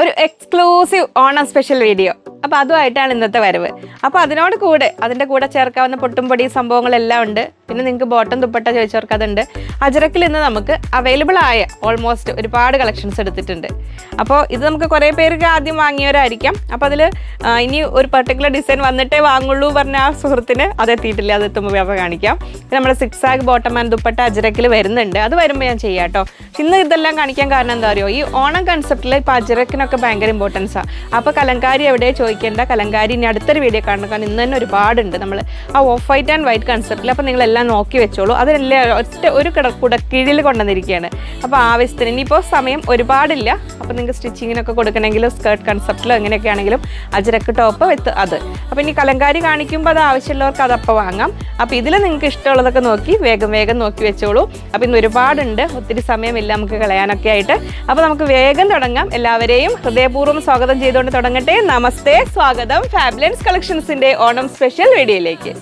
ഒരു exclusive Onam special video. അപ്പോൾ അതുമായിട്ടാണ് ഇന്നത്തെ വരവ്. അപ്പോൾ അതിൻ്റെ കൂടെ ചേർക്കാവുന്ന പൊട്ടും പൊടി സംഭവങ്ങളെല്ലാം ഉണ്ട്. പിന്നെ നിങ്ങൾക്ക് ബോട്ടം ദുപ്പട്ട ചോദിച്ചവർക്ക് അതുണ്ട്. അജരക്കിൽ ഇന്ന് നമുക്ക് അവൈലബിൾ ആയ ഓൾമോസ്റ്റ് ഒരുപാട് കളക്ഷൻസ് എടുത്തിട്ടുണ്ട്. അപ്പോൾ ഇത് നമുക്ക് കുറേ പേർക്ക് ആദ്യം വാങ്ങിയവരായിരിക്കാം. അപ്പോൾ അതിൽ ഇനി ഒരു പർട്ടിക്കുലർ ഡിസൈൻ വന്നിട്ടേ വാങ്ങുള്ളൂ പറഞ്ഞ ആ സുഹൃത്തിന് അതെത്തിയിട്ടില്ല, അതെത്തുമ്പോൾ വേറെ കാണിക്കാം. പിന്നെ നമ്മുടെ 6 ആഗ് ബോട്ടം ആൻഡ് ദുപ്പട്ട അജരക്കിൽ വരുന്നുണ്ട്. അത് വരുമ്പോൾ ഞാൻ ചെയ്യാം കേട്ടോ. ഇന്ന് ഇതെല്ലാം കാണിക്കാൻ കാരണം എന്താ പറയുക, ഈ ഓണം കൺസെപ്റ്റിൽ ഇപ്പോൾ അജരക്കിനൊക്കെ ഭയങ്കര ഇമ്പോർട്ടൻസാണ്. അപ്പോൾ കലങ്കാരി എവിടെ ചോദിക്കേണ്ട, കലങ്കാരി ഇനി അടുത്തൊരു വീഡിയോ കാണണം. കാരണം ഇന്ന് തന്നെ ഒരുപാടുണ്ട് നമ്മൾ ആ ഓഫ് വൈറ്റ് ആൻഡ് വൈറ്റ് കൺസെപ്റ്റിൽ. അപ്പോൾ നിങ്ങളെല്ലാം നോക്കി വെച്ചോളൂ. അതിനെല്ലാം ഒരു കീഴിൽ കൊണ്ടുവന്നിരിക്കുകയാണ്. അപ്പോൾ ആവശ്യത്തിന് ഇനിയിപ്പോൾ സമയം ഒരുപാടില്ല. അപ്പോൾ നിങ്ങൾക്ക് സ്റ്റിച്ചിങ്ങിനൊക്കെ കൊടുക്കണമെങ്കിലും സ്കേർട്ട് കൺസെപ്റ്റിലോ എങ്ങനെയൊക്കെ ആണെങ്കിലും അജരക്ക് ടോപ്പ് വിത്ത് അത്. അപ്പോൾ ഇനി കലങ്കാരി കാണിക്കുമ്പോൾ അത് ആവശ്യമുള്ളവർക്ക് അതപ്പോൾ വാങ്ങാം. അപ്പോൾ ഇതിൽ നിങ്ങൾക്ക് ഇഷ്ടമുള്ളതൊക്കെ നോക്കി വേഗം നോക്കി വെച്ചോളൂ. അപ്പോൾ ഇന്ന് ഒരുപാടുണ്ട്, ഒത്തിരി സമയമില്ല നമുക്ക് കളയാനൊക്കെ ആയിട്ട്. അപ്പോൾ നമുക്ക് വേഗം തുടങ്ങാം. എല്ലാവരെയും ഹൃദയപൂർവ്വം സ്വാഗതം ചെയ്തുകൊണ്ട് തുടങ്ങട്ടെ. നമസ്തേ, സ്വാഗതം ഫാബ്ലൻസ് കളക്ഷൻസിന്റെ ഓണം സ്പെഷ്യൽ വീഡിയോയിലേക്ക്.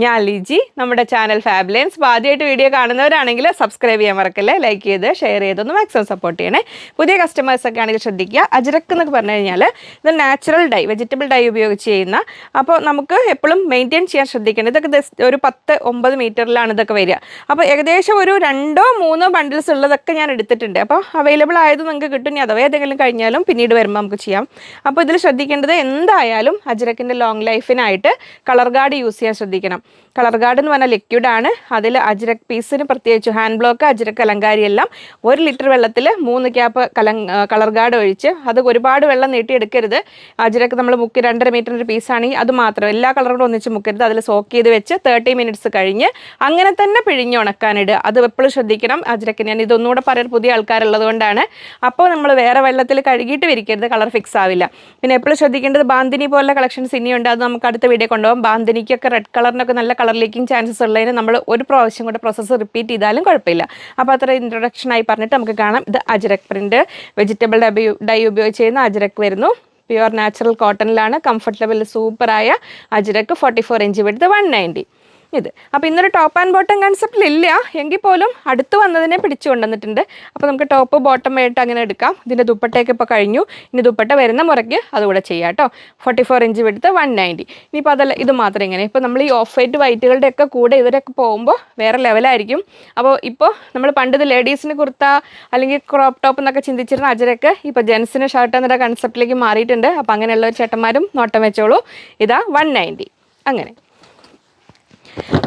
ഞാൻ ലിജി. നമ്മുടെ ചാനൽ ഫാബ്ലൻസ്. ആദ്യമായിട്ട് വീഡിയോ കാണുന്നവരാണെങ്കിൽ സബ്സ്ക്രൈബ് ചെയ്യാൻ മറക്കല്ലേ, ലൈക്ക് ചെയ്ത് ഷെയർ ചെയ്തൊന്ന് മാക്സിമം സപ്പോർട്ട് ചെയ്യണേ. പുതിയ കസ്റ്റമേഴ്സൊക്കെ ആണെങ്കിൽ ശ്രദ്ധിക്കുക. അജരക്ക് എന്നൊക്കെ പറഞ്ഞു കഴിഞ്ഞാൽ ഇത് നാച്ചുറൽ ഡൈ, വെജിറ്റബിൾ ഡൈ ഉപയോഗിച്ച് ചെയ്യുന്ന. അപ്പോൾ നമുക്ക് എപ്പോഴും മെയിൻറ്റെയിൻ ചെയ്യാൻ ശ്രദ്ധിക്കേണ്ടത്. ഇതൊക്കെ ഒരു 10-9 മീറ്ററിലാണ് ഇതൊക്കെ വരിക. അപ്പോൾ ഏകദേശം ഒരു 2-3 ബണ്ടിൽസ് ഉള്ളതൊക്കെ ഞാൻ എടുത്തിട്ടുണ്ട്. അപ്പോൾ അവൈലബിൾ ആയത് നിങ്ങൾക്ക് കിട്ടും. ഇനി അഥവാ ഏതെങ്കിലും കഴിഞ്ഞാലും പിന്നീട് വരുമ്പോൾ നമുക്ക് ചെയ്യാം. അപ്പോൾ ഇതിൽ ശ്രദ്ധിക്കേണ്ടത് എന്തായാലും അജരക്കിൻ്റെ ലോങ് ലൈഫിനായിട്ട് കളർ ഗാർഡ് യൂസ് ചെയ്യാൻ ശ്രദ്ധിക്കണം. കളർ ഗാർഡ് എന്ന് പറഞ്ഞാൽ ലിക്വിഡാണ്. അതിൽ അജരക് പീസിന് പ്രത്യേകിച്ച് ഹാൻഡ് ബ്ലോക്ക്, അജരക് കലങ്കാരി എല്ലാം 1 ലിറ്റർ വെള്ളത്തിൽ 3 ക്യാപ്പ് കളർ ഗാർഡ് ഒഴിച്ച്, അത് ഒരുപാട് വെള്ളം നീട്ടിയെടുക്കരുത്. അജരക്ക് നമ്മൾ 2.5 മീറ്ററിൻ്റെ പീസാണെങ്കിൽ അത് മാത്രം, എല്ലാ കളറും ഒന്നിച്ച് മുക്കരുത്. അതിൽ സോക്ക് ചെയ്ത് വെച്ച് 30 മിനിറ്റ്സ് കഴിഞ്ഞ് അങ്ങനെ തന്നെ പിഴിഞ്ഞ് ഉണക്കാനിടുക. അത് എപ്പോഴും ശ്രദ്ധിക്കണം. അജരക്ക് ഞാൻ ഇതൊന്നുകൂടെ പറയാൻ പുതിയ ആൾക്കാരുള്ളത് കൊണ്ടാണ്. അപ്പോൾ നമ്മൾ വേറെ വെള്ളത്തിൽ കഴുകിയിട്ട് വിരിക്കരുത്, കളർ ഫിക്സ് ആവില്ല. പിന്നെ എപ്പോഴും ശ്രദ്ധിക്കേണ്ടത് ബാന്തിനി പോലുള്ള കളക്ഷൻസ് ഇനിയുണ്ട്. അത് നമുക്ക് അടുത്ത വീഡിയോ കൊണ്ടുപോകാം. ബാന്തിനിക്കൊക്കെ റെഡ് കളറിനൊക്കെ നല്ല കളർ ലീക്കിംഗ് ചാൻസസ് ഉള്ളതിന് നമ്മൾ ഒരു പ്രാവശ്യം കൂടെ പ്രോസസ്സ് റിപ്പീറ്റ് ചെയ്താലും കുഴപ്പമില്ല. അപ്പോൾ അത്ര ഇൻട്രൊഡക്ഷനായി പറഞ്ഞിട്ട് നമുക്ക് കാണാം. ഇത് അജരക് പ്രിൻറ്റ് വെജിറ്റബിൾ ഡൈ ഉപയോഗിച്ച് ചെയ്യുന്ന അജരക് വരുന്നു. പ്യുവർ നാച്ചുറൽ കോട്ടണിലാണ്. കംഫർട്ടബിൾ സൂപ്പറായ അജരക് 44 ഇഞ്ച് വിടുത്ത് 190. ഇത് അപ്പോൾ ഇന്നൊരു ടോപ്പ് ആൻഡ് ബോട്ടം കൺസെപ്റ്റിലില്ല എങ്കിൽ പോലും അടുത്ത് വന്നതിനെ പിടിച്ചു കൊണ്ടുവന്നിട്ടുണ്ട്. അപ്പോൾ നമുക്ക് ടോപ്പ് ബോട്ടം ആയിട്ട് അങ്ങനെ എടുക്കാം. ഇതിൻ്റെ ദുപ്പട്ടയൊക്കെ ഇപ്പോൾ കഴിഞ്ഞു. ഇനി ദുപ്പട്ട വരുന്ന മുറയ്ക്ക് അതുകൂടെ ചെയ്യാം കേട്ടോ. 44 ഇഞ്ച് വിടുത്ത് 190. ഇനിയിപ്പോൾ അതല്ല, ഇത് മാത്രം ഇങ്ങനെ. ഇപ്പോൾ നമ്മൾ ഈ ഓഫ് വൈറ്റ് വൈറ്റുകളുടെ ഒക്കെ കൂടെ ഇവരൊക്കെ പോകുമ്പോൾ വേറെ ലെവലായിരിക്കും. അപ്പോൾ ഇപ്പോൾ നമ്മൾ പണ്ട് ഇത് ലേഡീസിന് കുർത്ത അല്ലെങ്കിൽ ക്രോപ്പ് ടോപ്പ് എന്നൊക്കെ ചിന്തിച്ചിരുന്ന അജരക്ക് ഇപ്പോൾ ജെൻസിന് ഷർട്ട് എന്നൊരു കൺസെപ്റ്റിലേക്ക് മാറിയിട്ടുണ്ട്. അപ്പോൾ അങ്ങനെയുള്ള ഒരു ചേട്ടന്മാരും നോട്ടം വെച്ചോളൂ. ഇതാ 190 അങ്ങനെ.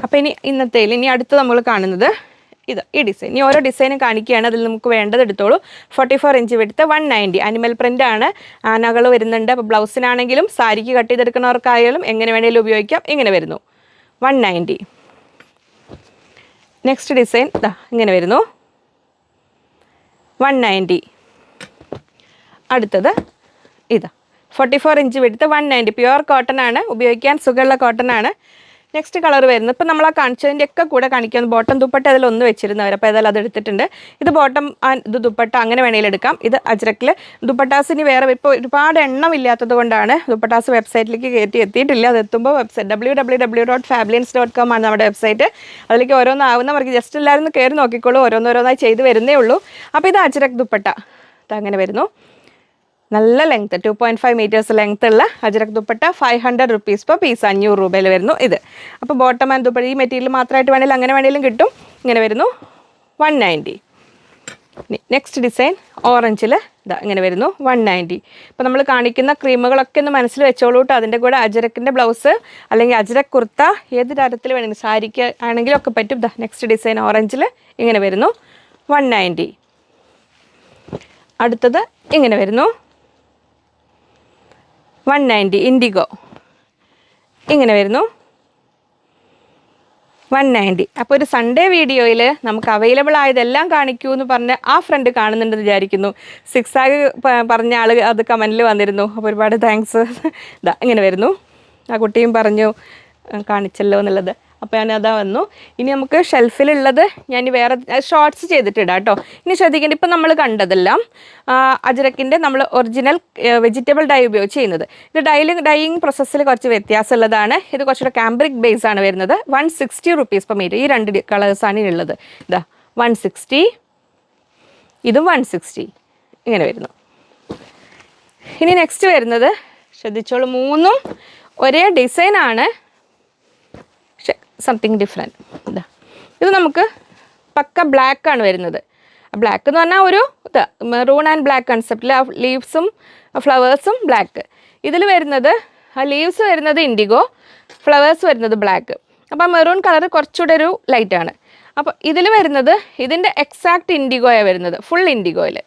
അപ്പോൾ ഇനി അടുത്ത് നമ്മൾ കാണുന്നത് ഈ ഡിസൈൻ. ഇനി ഓരോ ഡിസൈനും കാണിക്കുകയാണ്. അതിൽ നമുക്ക് വേണ്ടത് എടുത്തോളൂ. 44 ഇഞ്ച് വിടുത്ത് 190. അനിമൽ പ്രിൻ്റ് ആണ്. ആനകൾ വരുന്നുണ്ട്. അപ്പോൾ ബ്ലൗസിനാണെങ്കിലും സാരിക്ക് കട്ട് ചെയ്തെടുക്കുന്നവർക്കായാലും എങ്ങനെ വേണമെങ്കിലും ഉപയോഗിക്കാം. ഇങ്ങനെ വരുന്നു 190. നെക്സ്റ്റ് ഡിസൈൻ ഇങ്ങനെ വരുന്നു 190. അടുത്തത് 44 ഇഞ്ച് വിടുത്ത് 190. പ്യുവർ കോട്ടൺ ആണ്, ഉപയോഗിക്കാൻ സുഖമുള്ള കോട്ടൺ ആണ്. നെക്സ്റ്റ് കളർ വരുന്നത് ഇപ്പോൾ നമ്മൾ ആ കാണിച്ചതിൻ്റെ ഒക്കെ കൂടെ കാണിക്കുന്നത് ബോട്ടം ദുപ്പട്ട അതിലൊന്ന് വെച്ചിരുന്നവർ. അപ്പോൾ ഏതായാലും അത് എടുത്തിട്ടുണ്ട്. ഇത് ബോട്ടം ഇത് ദുപ്പട്ട അങ്ങനെ വേണമെങ്കിലും എടുക്കാം. ഇത് അജ്രക്കിൽ ദുപ്പട്ടാസിന് വേറെ ഇപ്പോൾ ഒരുപാട് എണ്ണം ഇല്ലാത്തത് കൊണ്ടാണ് ദുപ്പട്ടാസ് വെബ്സൈറ്റിലേക്ക് എത്തിയിട്ടില്ല. അത് എത്തുമ്പോൾ വെബ്സൈറ്റ് www.fablins.com ആണ് നമ്മുടെ വെബ്സൈറ്റ്. അതിലേക്ക് ഓരോന്നാവുന്നവർക്ക് ജസ്റ്റ് എല്ലാവരും കയറി നോക്കിക്കോളൂ. ഓരോന്നോരോന്നായി ചെയ്ത് വരുന്നേ ഉള്ളൂ. അപ്പോൾ ഇത് അജ്രക് ദുപ്പട്ട അങ്ങനെ വരുന്നു. നല്ല ലെങ്ത്ത് 2.5 മീറ്റേഴ്സ് ലെങ്ത്ത് ഉള്ള Ajrak dupatta 500 rupees per piece, 500 രൂപയിൽ വരുന്നു ഇത്. അപ്പോൾ ബോട്ടം ആൻഡ് ദുപ്പട്ട ഈ മെറ്റീരിയൽ മാത്രമായിട്ട് വേണമെങ്കിൽ അങ്ങനെ വേണമെങ്കിലും കിട്ടും. ഇങ്ങനെ വരുന്നു 190. നെക്സ്റ്റ് ഡിസൈൻ ഓറഞ്ചിൽ ഇങ്ങനെ വരുന്നു 190. ഇപ്പോൾ നമ്മൾ കാണിക്കുന്ന ക്രീമുകളൊക്കെ ഒന്ന് മനസ്സിൽ വെച്ചോളൂ കേട്ടോ. അതിൻ്റെ കൂടെ അജരക്കിൻ്റെ ബ്ലൗസ് അല്ലെങ്കിൽ അജരക് കുർത്ത ഏത് തരത്തിൽ വേണമെങ്കിൽ സാരിക്ക് ആണെങ്കിലും ഒക്കെ പറ്റും. നെക്സ്റ്റ് ഡിസൈൻ ഓറഞ്ചിൽ ഇങ്ങനെ വരുന്നു 190. അടുത്തത് ഇങ്ങനെ വരുന്നു 190. ഇൻഡിഗോ ഇങ്ങനെ വരുന്നു 190. അപ്പോൾ ഒരു സൺഡേ വീഡിയോയിൽ നമുക്ക് അവൈലബിൾ ആയതെല്ലാം കാണിക്കൂ എന്ന് പറഞ്ഞ് ആ ഫ്രണ്ട് കാണുന്നുണ്ടെന്ന് വിചാരിക്കുന്നു. 6 ആഗ് പറഞ്ഞ ആൾ അത് കമൻറ്റിൽ വന്നിരുന്നു. അപ്പോൾ ഒരുപാട് താങ്ക്സ്. ഇങ്ങനെ വരുന്നു. ആ കുട്ടിയും പറഞ്ഞു കാണിച്ചല്ലോ എന്നുള്ളത്. അപ്പോൾ ഞാനതാ വന്നു. ഇനി നമുക്ക് ഷെൽഫിലുള്ളത് ഞാൻ വേറെ ഷോർട്ട്സ് ചെയ്തിട്ടിടാം കേട്ടോ. ഇനി ശ്രദ്ധിക്കേണ്ട, ഇപ്പം നമ്മൾ കണ്ടതെല്ലാം അജ്രക്കിൻ്റെ നമ്മൾ ഒറിജിനൽ വെജിറ്റബിൾ ഡൈ ഉപയോഗിച്ച് ചെയ്യുന്നത്. ഇത് ഡൈയിങ് പ്രോസസ്സിൽ കുറച്ച് വ്യത്യാസമുള്ളതാണ്. ഇത് കുറച്ചുകൂടെ കാംബ്രിക് ബേസ് ആണ് വരുന്നത്. 160 റുപ്പീസ് പെർ മീറ്റർ. ഈ 2 കളേഴ്സാണ് ഉള്ളത്. ഇതാ 160, ഇതും 160 ഇങ്ങനെ വരുന്നു. ഇനി നെക്സ്റ്റ് വരുന്നത് ശ്രദ്ധിച്ചോളൂ, 3ഉം ഒരേ ഡിസൈനാണ്, പക്ഷെ സംതിങ് ഡിഫറെൻറ്റ്. ഇതാ ഇത് നമുക്ക് പക്ക ബ്ലാക്ക് ആണ് വരുന്നത്. ബ്ലാക്ക് എന്ന് പറഞ്ഞാൽ ഒരു മെറൂൺ ആൻഡ് ബ്ലാക്ക് കൺസെപ്റ്റിൽ ആ ലീവ്സും ഫ്ലവേഴ്സും ബ്ലാക്ക്. ഇതിൽ വരുന്നത് ആ ലീവ്സ് വരുന്നത് ഇൻഡിഗോ, ഫ്ലവേഴ്സ് വരുന്നത് ബ്ലാക്ക്. അപ്പോൾ മെറൂൺ കളർ കുറച്ചുകൂടെ ഒരു ലൈറ്റാണ്. അപ്പോൾ ഇതിൽ വരുന്നത് ഇതിൻ്റെ എക്സാക്റ്റ് ഇൻഡിഗോയാണ് വരുന്നത്, ഫുൾ ഇൻഡിഗോയിൽ.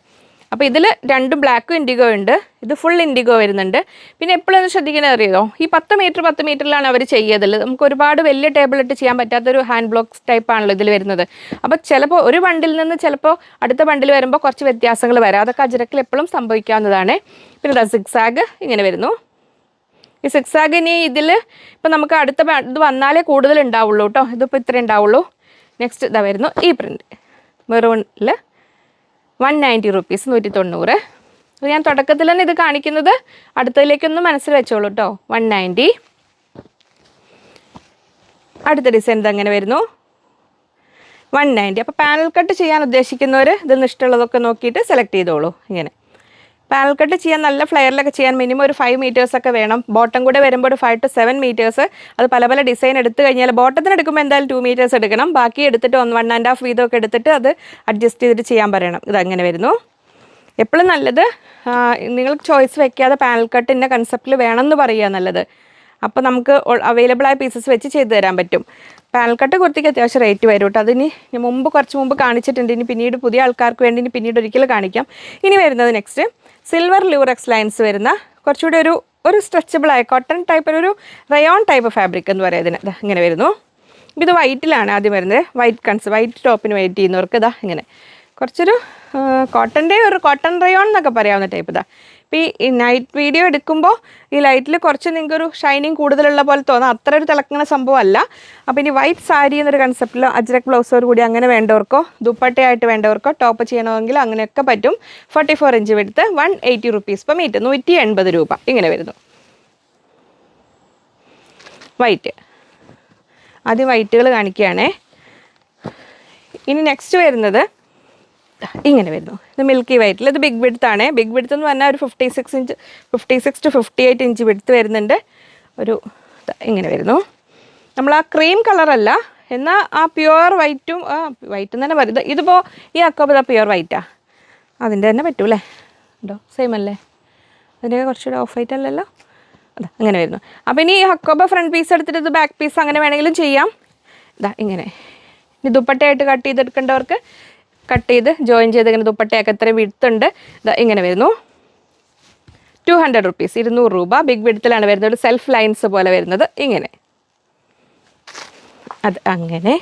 അപ്പോൾ ഇതിൽ 2 ബ്ലാക്കും ഇൻഡിഗോ ഉണ്ട്, ഇത് ഫുൾ ഇൻഡിഗോ വരുന്നുണ്ട്. പിന്നെ എപ്പോഴൊന്ന് ശ്രദ്ധിക്കുന്നത് അറിയാമോ, ഈ 10 മീറ്ററിലാണ് അവർ ചെയ്യതിൽ. നമുക്ക് ഒരുപാട് വലിയ ടേബിൾ ഇട്ട് ചെയ്യാൻ പറ്റാത്തൊരു ഹാൻഡ് ബ്ലോക്സ് ടൈപ്പ് ആണല്ലോ ഇതിൽ വരുന്നത്. അപ്പോൾ ചിലപ്പോൾ ഒരു ബണ്ടിൽ നിന്ന് ചിലപ്പോൾ അടുത്ത ബണ്ടിൽ വരുമ്പോൾ കുറച്ച് വ്യത്യാസങ്ങൾ വരാം. അതൊക്കെ അജ്രക്കിൽ എപ്പോഴും സംഭവിക്കാവുന്നതാണ്. പിന്നെ സിക്സാഗ് ഇങ്ങനെ വരുന്നു. ഈ സിക്സാഗ് ഇനി ഇതിൽ ഇപ്പം നമുക്ക് അടുത്ത ഇത് വന്നാലേ കൂടുതൽ ഉണ്ടാവുള്ളൂ കേട്ടോ. ഇതിപ്പോൾ ഇത്രേ ഉണ്ടാവുള്ളൂ. നെക്സ്റ്റ് ഇതാ വരുന്നു ഈ പ്രിൻറ്റ് മെറൂണിൽ 190 റുപ്പീസ്, 190. ഞാൻ തുടക്കത്തിൽ തന്നെ ഇത് കാണിക്കുന്നത്, അടുത്തതിലേക്കൊന്ന് മനസ്സിൽ വെച്ചോളൂ കേട്ടോ. 190. അടുത്ത ഡിസൈൻ ഇതങ്ങനെ വരുന്നു 190. അപ്പോൾ പാനൽ കട്ട് ചെയ്യാൻ ഉദ്ദേശിക്കുന്നവർ ഇതൊന്ന് ഇഷ്ടമുള്ളതൊക്കെ നോക്കിയിട്ട് സെലക്ട് ചെയ്തോളൂ. ഇങ്ങനെ പാനൽ കട്ട് ചെയ്യാൻ നല്ല ഫ്ലെയറിലൊക്കെ ചെയ്യാൻ മിനിമം ഒരു 5 മീറ്റേഴ്സൊക്കെ വേണം. ബോട്ടം കൂടെ വരുമ്പോൾ ഒരു 5 to 7 മീറ്റേഴ്സ്. അത് പല പല ഡിസൈൻ എടുത്തു കഴിഞ്ഞാൽ ബോട്ടത്തിന് എടുക്കുമ്പോൾ എന്തായാലും 2 മീറ്റേഴ്സ് എടുക്കണം. ബാക്കി എടുത്തിട്ട് 1.5 വീതമൊക്കെ എടുത്തിട്ട് അത് അഡ്ജസ്റ്റ് ചെയ്തിട്ട് ചെയ്യാൻ പറയണം. ഇതങ്ങനെ വരുന്നു. എപ്പോഴും നല്ലത് നിങ്ങൾ ചോയ്സ് വെക്കാതെ പാനൽ കട്ടിൻ്റെ കൺസെപ്റ്റിൽ വേണമെന്ന് പറയുക നല്ലത്. അപ്പോൾ നമുക്ക് അവൈലബിൾ ആയ പീസസ് വെച്ച് ചെയ്തു തരാൻ പറ്റും. പാനൽ കട്ട് കുർത്തിക്ക് അത്യാവശ്യം റേറ്റ് വരും കേട്ടോ. അതിന് ഞാൻ കുറച്ച് മുമ്പ് കാണിച്ചിട്ടുണ്ട്. ഇനി പിന്നീട് പുതിയ ആൾക്കാർക്ക് വേണ്ടി ഇനി പിന്നീട് ഒരിക്കലും കാണിക്കാം. ഇനി വരുന്നത് നെക്സ്റ്റ് സിൽവർ ലൂറക്സ് ലൈൻസ് വരുന്ന കുറച്ചുകൂടി ഒരു സ്ട്രെച്ചബിളായ കോട്ടൺ ടൈപ്പ്, ഒരു റയോൺ ടൈപ്പ് ഫാബ്രിക് എന്ന് പറയുന്നത്. ഇതാ ഇങ്ങനെ വരുന്നു. ഇത് വൈറ്റിലാണ് ആദ്യം വരുന്നത്. വൈറ്റ് ടോപ്പിന് വെയിറ്റ് ചെയ്യുന്നവർക്ക് ഇതാ ഇങ്ങനെ കുറച്ചൊരു കോട്ടൺ റയോൺ എന്നൊക്കെ പറയാവുന്ന ടൈപ്പ്. ഇതാ ഇപ്പോൾ ഈ നൈറ്റ് വീഡിയോ എടുക്കുമ്പോൾ ഈ ലൈറ്റിൽ കുറച്ച് നിങ്ങൾക്കൊരു ഷൈനിങ് കൂടുതലുള്ള പോലെ തോന്നാം. അത്ര ഒരു തിളക്കുന്ന സംഭവമല്ല. അപ്പോൾ ഇനി വൈറ്റ് സാരി എന്നൊരു കൺസെപ്റ്റിൽ അജ്രക് ബ്ലൗസോട് കൂടി അങ്ങനെ വേണ്ടവർക്കോ ദുപ്പട്ടയായിട്ട് വേണ്ടവർക്കോ ടോപ്പ് ചെയ്യണമെങ്കിൽ അങ്ങനെയൊക്കെ പറ്റും. 44 ഇഞ്ച് എടുത്ത് 180 റുപ്പീസ് പെർ മീറ്റർ, 180 രൂപ ഇങ്ങനെ വരുന്നു. വൈറ്റ് ആദ്യം വൈറ്റുകൾ കാണിക്കുകയാണേ. ഇനി നെക്സ്റ്റ് വരുന്നത് ഇങ്ങനെ വരുന്നു. ഇത് മിൽക്കി വൈറ്റിൽ. ഇത് ബിഗ് വിഡ്ത്താണ്. ബിഗ് വിഡ്ത്ത് എന്ന് പറഞ്ഞാൽ ഒരു 56 to 58 ഇഞ്ച് വിഡ്ത്ത് വരുന്നുണ്ട്. ഒരു ഇങ്ങനെ വരുന്നു. നമ്മൾ ആ ക്രീം കളറല്ല, എന്നാൽ ആ പ്യുവർ വൈറ്റും വൈറ്റും തന്നെ വരുന്നത്. ഇതിപ്പോൾ ഈ അക്കോബ പ്യുവർ വൈറ്റാ, അതിൻ്റെ തന്നെ പറ്റൂല്ലേ? ഉണ്ടോ? സെയിം അല്ലേ? അതിൻ്റെ കുറച്ചുകൂടെ ഓഫ് വൈറ്റ് അല്ലല്ലോ. അതാ അങ്ങനെ വരുന്നു. അപ്പോൾ ഇനി ഈ അക്കോബ ഫ്രണ്ട് പീസ് എടുത്തിട്ട് ഇത് ബാക്ക് പീസ് അങ്ങനെ വേണമെങ്കിലും ചെയ്യാം. ഇതാ ഇങ്ങനെ. ഇനി ദുപ്പട്ടയായിട്ട് കട്ട് ചെയ്തെടുക്കേണ്ടവർക്ക് കട്ട് ചെയ്ത് ജോയിൻ ചെയ്ത് ഇങ്ങനെ ദുപ്പട്ടയൊക്കെ എത്ര വിഡ്ത്തുണ്ട്. ഇതാ ഇങ്ങനെ വരുന്നു. 200 റുപ്പീസ്, 200 രൂപ. ബിഗ് വിഡ്ത്തിലാണ് വരുന്നത്. ഒരു സെൽഫ് ലൈൻസ് പോലെ വരുന്നത് ഇങ്ങനെ. അത് അങ്ങനെ.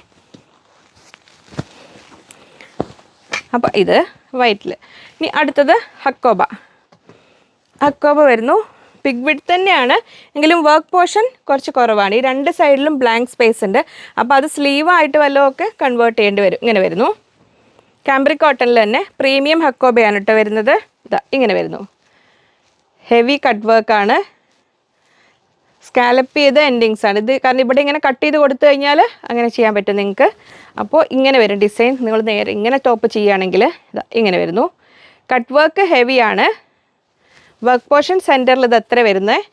അപ്പോൾ ഇത് വൈറ്റിൽ. ഇനി അടുത്തത് ഹക്കോബ വരുന്നു. ബിഗ് വിഡ്ത്ത് തന്നെയാണ്, എങ്കിലും വർക്ക് പോർഷൻ കുറച്ച് കുറവാണ്. ഈ 2 സൈഡിലും ബ്ലാങ്ക് സ്പേസ് ഉണ്ട്. അപ്പോൾ അത് സ്ലീവായിട്ട് വല്ലതുമൊക്കെ കൺവേർട്ട് ചെയ്യേണ്ടി വരും. ഇങ്ങനെ വരുന്നു. കാംബ്രിക് കോട്ടണിൽ തന്നെ പ്രീമിയം ഹക്കോബയാണ് കേട്ടോ വരുന്നത്. ഇതാ ഇങ്ങനെ വരുന്നു. ഹെവി കട്ട് വർക്കാണ്, സ്കാലപ്പ് ചെയ്ത എൻഡിങ്സ് ആണ് ഇത്. കാരണം ഇവിടെ ഇങ്ങനെ കട്ട് ചെയ്ത് കൊടുത്തു കഴിഞ്ഞാൽ അങ്ങനെ ചെയ്യാൻ പറ്റും നിങ്ങൾക്ക്. അപ്പോൾ ഇങ്ങനെ വരും ഡിസൈൻ. നിങ്ങൾ നേരെ ഇങ്ങനെ ടോപ്പ് ചെയ്യുകയാണെങ്കിൽ ഇതാ ഇങ്ങനെ വരുന്നു. കട്ട് വർക്ക് ഹെവിയാണ്. വർക്ക് പോർഷൻ സെൻറ്ററിൽ ഇത് എത്ര വരുന്നത്?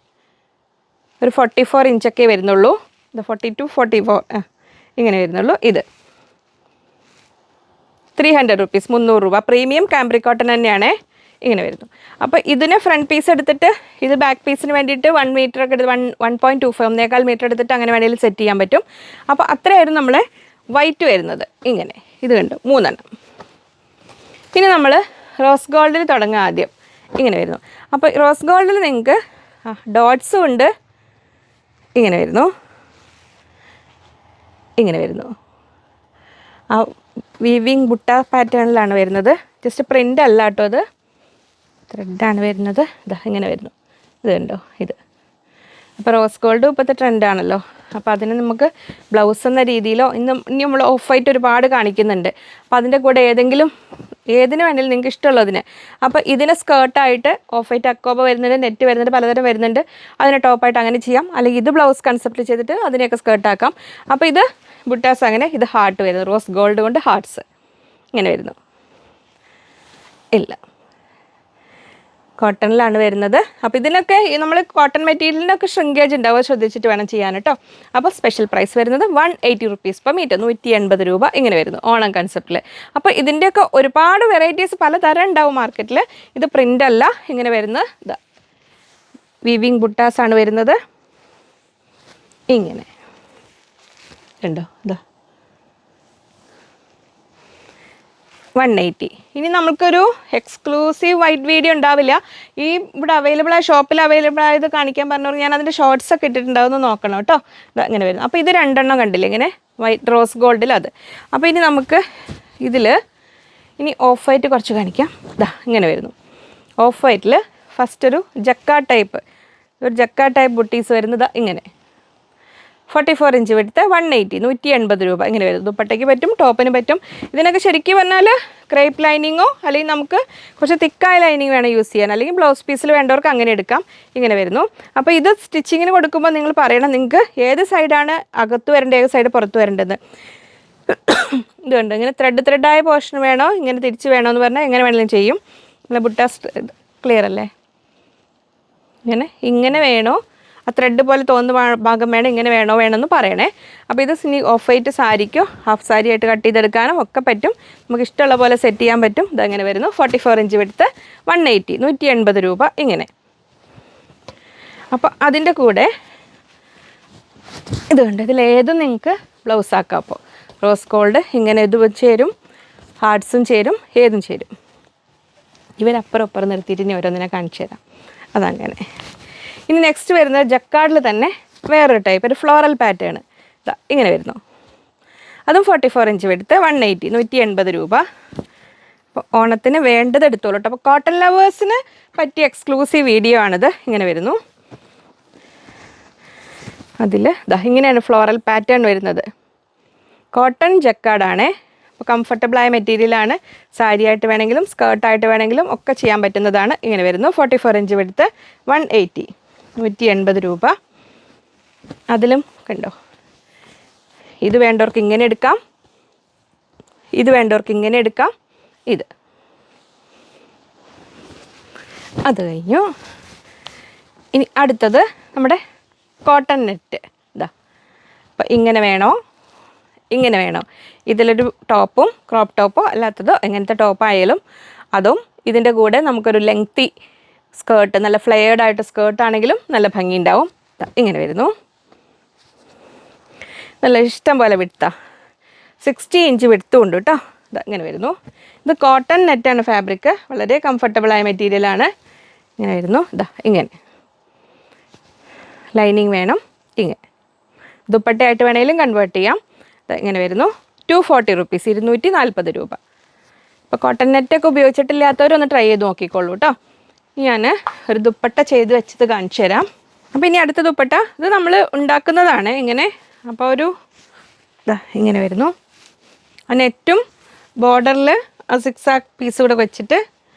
ഒരു 44 ഇഞ്ചൊക്കെ വരുന്നുള്ളൂ. ഇത് 42, 44 ഇങ്ങനെ വരുന്നുള്ളൂ. ഇത് 300 റുപ്പീസ്, 300 രൂപ. പ്രീമിയം കാംബ്രിക് കോട്ടൺ തന്നെയാണ്. ഇങ്ങനെ വരുന്നു. അപ്പോൾ ഇതിന് ഫ്രണ്ട് പീസ് എടുത്തിട്ട് ഇത് ബാക്ക് പീസിന് വേണ്ടിയിട്ട് 1 മീറ്റർ ഒക്കെ എടുത്ത് 1.25 1.25 മീറ്റർ എടുത്തിട്ട് അങ്ങനെ വേണമെങ്കിലും സെറ്റ് ചെയ്യാൻ പറ്റും. അപ്പോൾ അത്രയായിരുന്നു നമ്മളെ വൈറ്റ് വരുന്നത്. ഇങ്ങനെ ഇത് കണ്ടു 3 എണ്ണം. പിന്നെ നമ്മൾ റോസ് ഗോൾഡിൽ തുടങ്ങുക ആദ്യം. ഇങ്ങനെ വരുന്നു. അപ്പോൾ റോസ് ഗോൾഡിൽ നിങ്ങൾക്ക് ഡോട്ട്സും ഉണ്ട്. ഇങ്ങനെ വരുന്നു. ഇങ്ങനെ വരുന്നു. ആ വീവിങ് ബുട്ട പാറ്റേണിലാണ് വരുന്നത്. ജസ്റ്റ് പ്രിൻ്റ് അല്ല കേട്ടോ, അത് ത്രെഡാണ് വരുന്നത്. ഇതാ ഇങ്ങനെ വരുന്നു. ഇത് കണ്ടോ ഇത്. അപ്പോൾ റോസ് ഗോൾഡ് ഇപ്പോഴത്തെ ട്രെൻഡാണല്ലോ. അപ്പോൾ അതിന് നമുക്ക് ബ്ലൗസ് എന്ന രീതിയിലോ ഇനി നമ്മൾ ഓഫ് വൈറ്റ് ഒരുപാട് കാണിക്കുന്നുണ്ട്. അപ്പോൾ അതിൻ്റെ കൂടെ ഏതിന് വേണമെങ്കിലും നിങ്ങൾക്ക് ഇഷ്ടമുള്ളതിന്. അപ്പോൾ ഇതിന് സ്കേർട്ടായിട്ട് ഓഫ് വൈറ്റ് അക്കോബ വരുന്നുണ്ട്, നെറ്റ് വരുന്നുണ്ട്, പലതരം വരുന്നുണ്ട്. അതിന് ടോപ്പായിട്ട് അങ്ങനെ ചെയ്യാം. അല്ലെങ്കിൽ ഇത് ബ്ലൗസ് കൺസെപ്റ്റ് ചെയ്തിട്ട് അതിനെയൊക്കെ സ്കേർട്ടാക്കാം. അപ്പോൾ ഇത് ബുട്ടാസ് അങ്ങനെ, ഇത് ഹാർട്ട് വരുന്നത് റോസ് ഗോൾഡ് കൊണ്ട് ഹാർട്ട്സ് ഇങ്ങനെ വരുന്നു. ഇല്ല, കോട്ടണിലാണ് വരുന്നത്. അപ്പോൾ ഇതിനൊക്കെ നമ്മൾ കോട്ടൺ മെറ്റീരിയലിനൊക്കെ ഷ്രിങ്കേജ് ഉണ്ടാവുക, ശ്രദ്ധിച്ചിട്ട് വേണം ചെയ്യാൻ കേട്ടോ. അപ്പോൾ സ്പെഷ്യൽ പ്രൈസ് വരുന്നത് 180 rupees per meter, 180 രൂപ ഇങ്ങനെ വരുന്നു ഓണം കൺസെപ്റ്റിൽ. അപ്പോൾ ഇതിൻ്റെയൊക്കെ ഒരുപാട് വെറൈറ്റീസ് പലതരം ഉണ്ടാവും മാർക്കറ്റിൽ. ഇത് പ്രിൻ്റ് അല്ല, ഇങ്ങനെ വരുന്നത് ഇതാ വീവിങ് ബുട്ടാസാണ് വരുന്നത്. ഇങ്ങനെ ഉണ്ടോ, ഇതാ 180. ഇനി നമുക്കൊരു എക്സ്ക്ലൂസീവ് വൈറ്റ് വീഡിയോ ഉണ്ടാവില്ല. ഇവിടെ ഷോപ്പിൽ അവൈലബിൾ ആയത് കാണിക്കാൻ പറഞ്ഞവർക്ക് ഞാൻ അതിൻ്റെ ഷോർട്സ് ഒക്കെ ഇട്ടിട്ടുണ്ടാവുമെന്ന് നോക്കണം കേട്ടോ. ഇങ്ങനെ വരുന്നു. അപ്പോൾ ഇത് 2 കണ്ടില്ലേ, ഇങ്ങനെ വൈറ്റ് റോസ് ഗോൾഡിൽ അത്. അപ്പോൾ ഇനി നമുക്ക് ഇനി ഓഫ് വൈറ്റ് കുറച്ച് കാണിക്കാം. ഇങ്ങനെ വരുന്നു. ഓഫ് വൈറ്റിൽ ഫസ്റ്റ് ഒരു ജക്കാ ടൈപ്പ് ബുട്ടീസ് വരുന്നത് ഇങ്ങനെ 44 ഇഞ്ച് എടുത്ത് 180, 180 രൂപ ഇങ്ങനെ വരും. ദുപ്പട്ടയ്ക്ക് പറ്റും, ടോപ്പിന് പറ്റും. ഇതിനൊക്കെ ശരിക്കും പറഞ്ഞാൽ ക്രേപ്പ് ലൈനിങ്ങോ അല്ലെങ്കിൽ നമുക്ക് കുറച്ച് തിക്കായ ലൈനിങ് വേണം യൂസ് ചെയ്യാൻ, അല്ലെങ്കിൽ ബ്ലൗസ് പീസിൽ വേണ്ടവർക്ക് അങ്ങനെ എടുക്കാം. ഇങ്ങനെ വരുന്നു. അപ്പോൾ ഇത് സ്റ്റിച്ചിങ്ങിന് കൊടുക്കുമ്പോൾ നിങ്ങൾ പറയണം നിങ്ങൾക്ക് ഏത് സൈഡാണ് അകത്ത് വരേണ്ടത്, ഏത് സൈഡ് പുറത്ത് വരേണ്ടത്. ഇതുണ്ട്, ഇങ്ങനെ ത്രെഡായ പോർഷൻ വേണോ, ഇങ്ങനെ തിരിച്ച് വേണോ എന്ന് പറഞ്ഞാൽ എങ്ങനെ വേണമെങ്കിലും ചെയ്യും. അല്ല ബുട്ടാസ് ക്ലിയർ അല്ലേ? ഇങ്ങനെ വേണോ, ആ ത്രെഡ് പോലെ തോന്നുന്ന ഭാഗം വേണം, ഇങ്ങനെ വേണമെന്ന് പറയണേ. അപ്പോൾ ഇത് ഓഫ് വൈറ്റ് സാരിക്കോ ഹാഫ് സാരി ആയിട്ട് കട്ട് ചെയ്തെടുക്കാനും ഒക്കെ പറ്റും. നമുക്ക് ഇഷ്ടമുള്ള പോലെ സെറ്റ് ചെയ്യാൻ പറ്റും. ഇതങ്ങനെ വരുന്നു. 44 ഇഞ്ച് എടുത്ത് 180, 180 രൂപ ഇങ്ങനെ. അപ്പോൾ അതിൻ്റെ കൂടെ ഇതുണ്ട്, ഇതിലേതും നിങ്ങൾക്ക് ബ്ലൗസ് ആക്കാം. അപ്പോൾ റോസ് ഗോൾഡ് ഇങ്ങനെ ഇത് ചേരും, ഹാർട്ട്സും ചേരും, ഏതും ചേരും. ഇവരപ്പുറം നിർത്തിയിട്ട് ഇനി ഓരോന്നിനെ കാണിച്ചു തരാം. അതങ്ങനെ. ഇനി നെക്സ്റ്റ് വരുന്നത് ജക്കാർഡിൽ തന്നെ വേറൊരു ടൈപ്പ്, ഒരു ഫ്ലോറൽ പാറ്റേൺ. ഇങ്ങനെ വരുന്നു. അതും 44 ഇഞ്ച് എടുത്ത് 180, 180 രൂപ. അപ്പോൾ ഓണത്തിന് വേണ്ടത് എടുത്തോളൂ കേട്ടോ. അപ്പോൾ കോട്ടൺ ലവേഴ്സിന് പറ്റിയ എക്സ്ക്ലൂസീവ് വീഡിയോ ആണിത്. ഇങ്ങനെ വരുന്നു. അതിൽ ഇങ്ങനെയാണ് ഫ്ലോറൽ പാറ്റേൺ വരുന്നത്. കോട്ടൺ ജക്കാർഡാണേ. അപ്പോൾ കംഫർട്ടബിളായ മെറ്റീരിയലാണ്. സാരിയായിട്ട് വേണമെങ്കിലും സ്കേർട്ടായിട്ട് വേണമെങ്കിലും ഒക്കെ ചെയ്യാൻ പറ്റുന്നതാണ്. ഇങ്ങനെ വരുന്നു. 44 ഇഞ്ച് എടുത്ത് 180, 180 രൂപ. അതിലും കണ്ടോ, ഇത് വേണ്ടവർക്ക് ഇങ്ങനെ എടുക്കാം, ഇത് വേണ്ടവർക്ക് ഇങ്ങനെ എടുക്കാം. അത് കഴിഞ്ഞു. ഇനി അടുത്തത് നമ്മുടെ കോട്ടൺ നെറ്റ്. അപ്പം ഇങ്ങനെ വേണോ, ഇതിലൊരു ടോപ്പും ക്രോപ്പ് ടോപ്പോ അല്ലാത്തതോ എങ്ങനത്തെ ടോപ്പായാലും അതും ഇതിൻ്റെ കൂടെ നമുക്കൊരു ലെങ്തി സ്കേർട്ട്, നല്ല ഫ്ലെയർഡായിട്ട് സ്കേർട്ടാണെങ്കിലും നല്ല ഭംഗി ഉണ്ടാവും. ഇങ്ങനെ വരുന്നു. നല്ല ഇഷ്ടം പോലെ വിടുത്ത 60 ഇഞ്ച് വിടുത്തും ഉണ്ട് കേട്ടോ. ഇങ്ങനെ വരുന്നു. ഇത് കോട്ടൺ നെറ്റാണ് ഫാബ്രിക്, വളരെ കംഫർട്ടബിളായ മെറ്റീരിയലാണ്. ഇങ്ങനെ വരുന്നു. ഇങ്ങനെ ലൈനിങ് വേണം, ഇങ്ങനെ ദുപ്പട്ടയായിട്ട് വേണമെങ്കിലും കൺവേർട്ട് ചെയ്യാം. ഇങ്ങനെ വരുന്നു. 240 rupees, 240 രൂപ. അപ്പോൾ കോട്ടൺ നെറ്റൊക്കെ ഉപയോഗിച്ചിട്ടില്ലാത്തവരൊന്ന് ട്രൈ ചെയ്ത് നോക്കിക്കോളൂ കേട്ടോ. ഞാൻ ഒരു ദുപ്പട്ട ചെയ്ത് വെച്ചത് കാണിച്ചു തരാം. അപ്പോൾ ഇനി അടുത്ത ദുപ്പട്ട ഇത് നമ്മൾ ഉണ്ടാക്കുന്നതാണ് ഇങ്ങനെ. അപ്പോൾ ഇങ്ങനെ വരുന്നു. ആ നെറ്റും ബോർഡറിൽ ആ 6 ആക്ക് പീസ് കൂടെ വെച്ചിട്ട്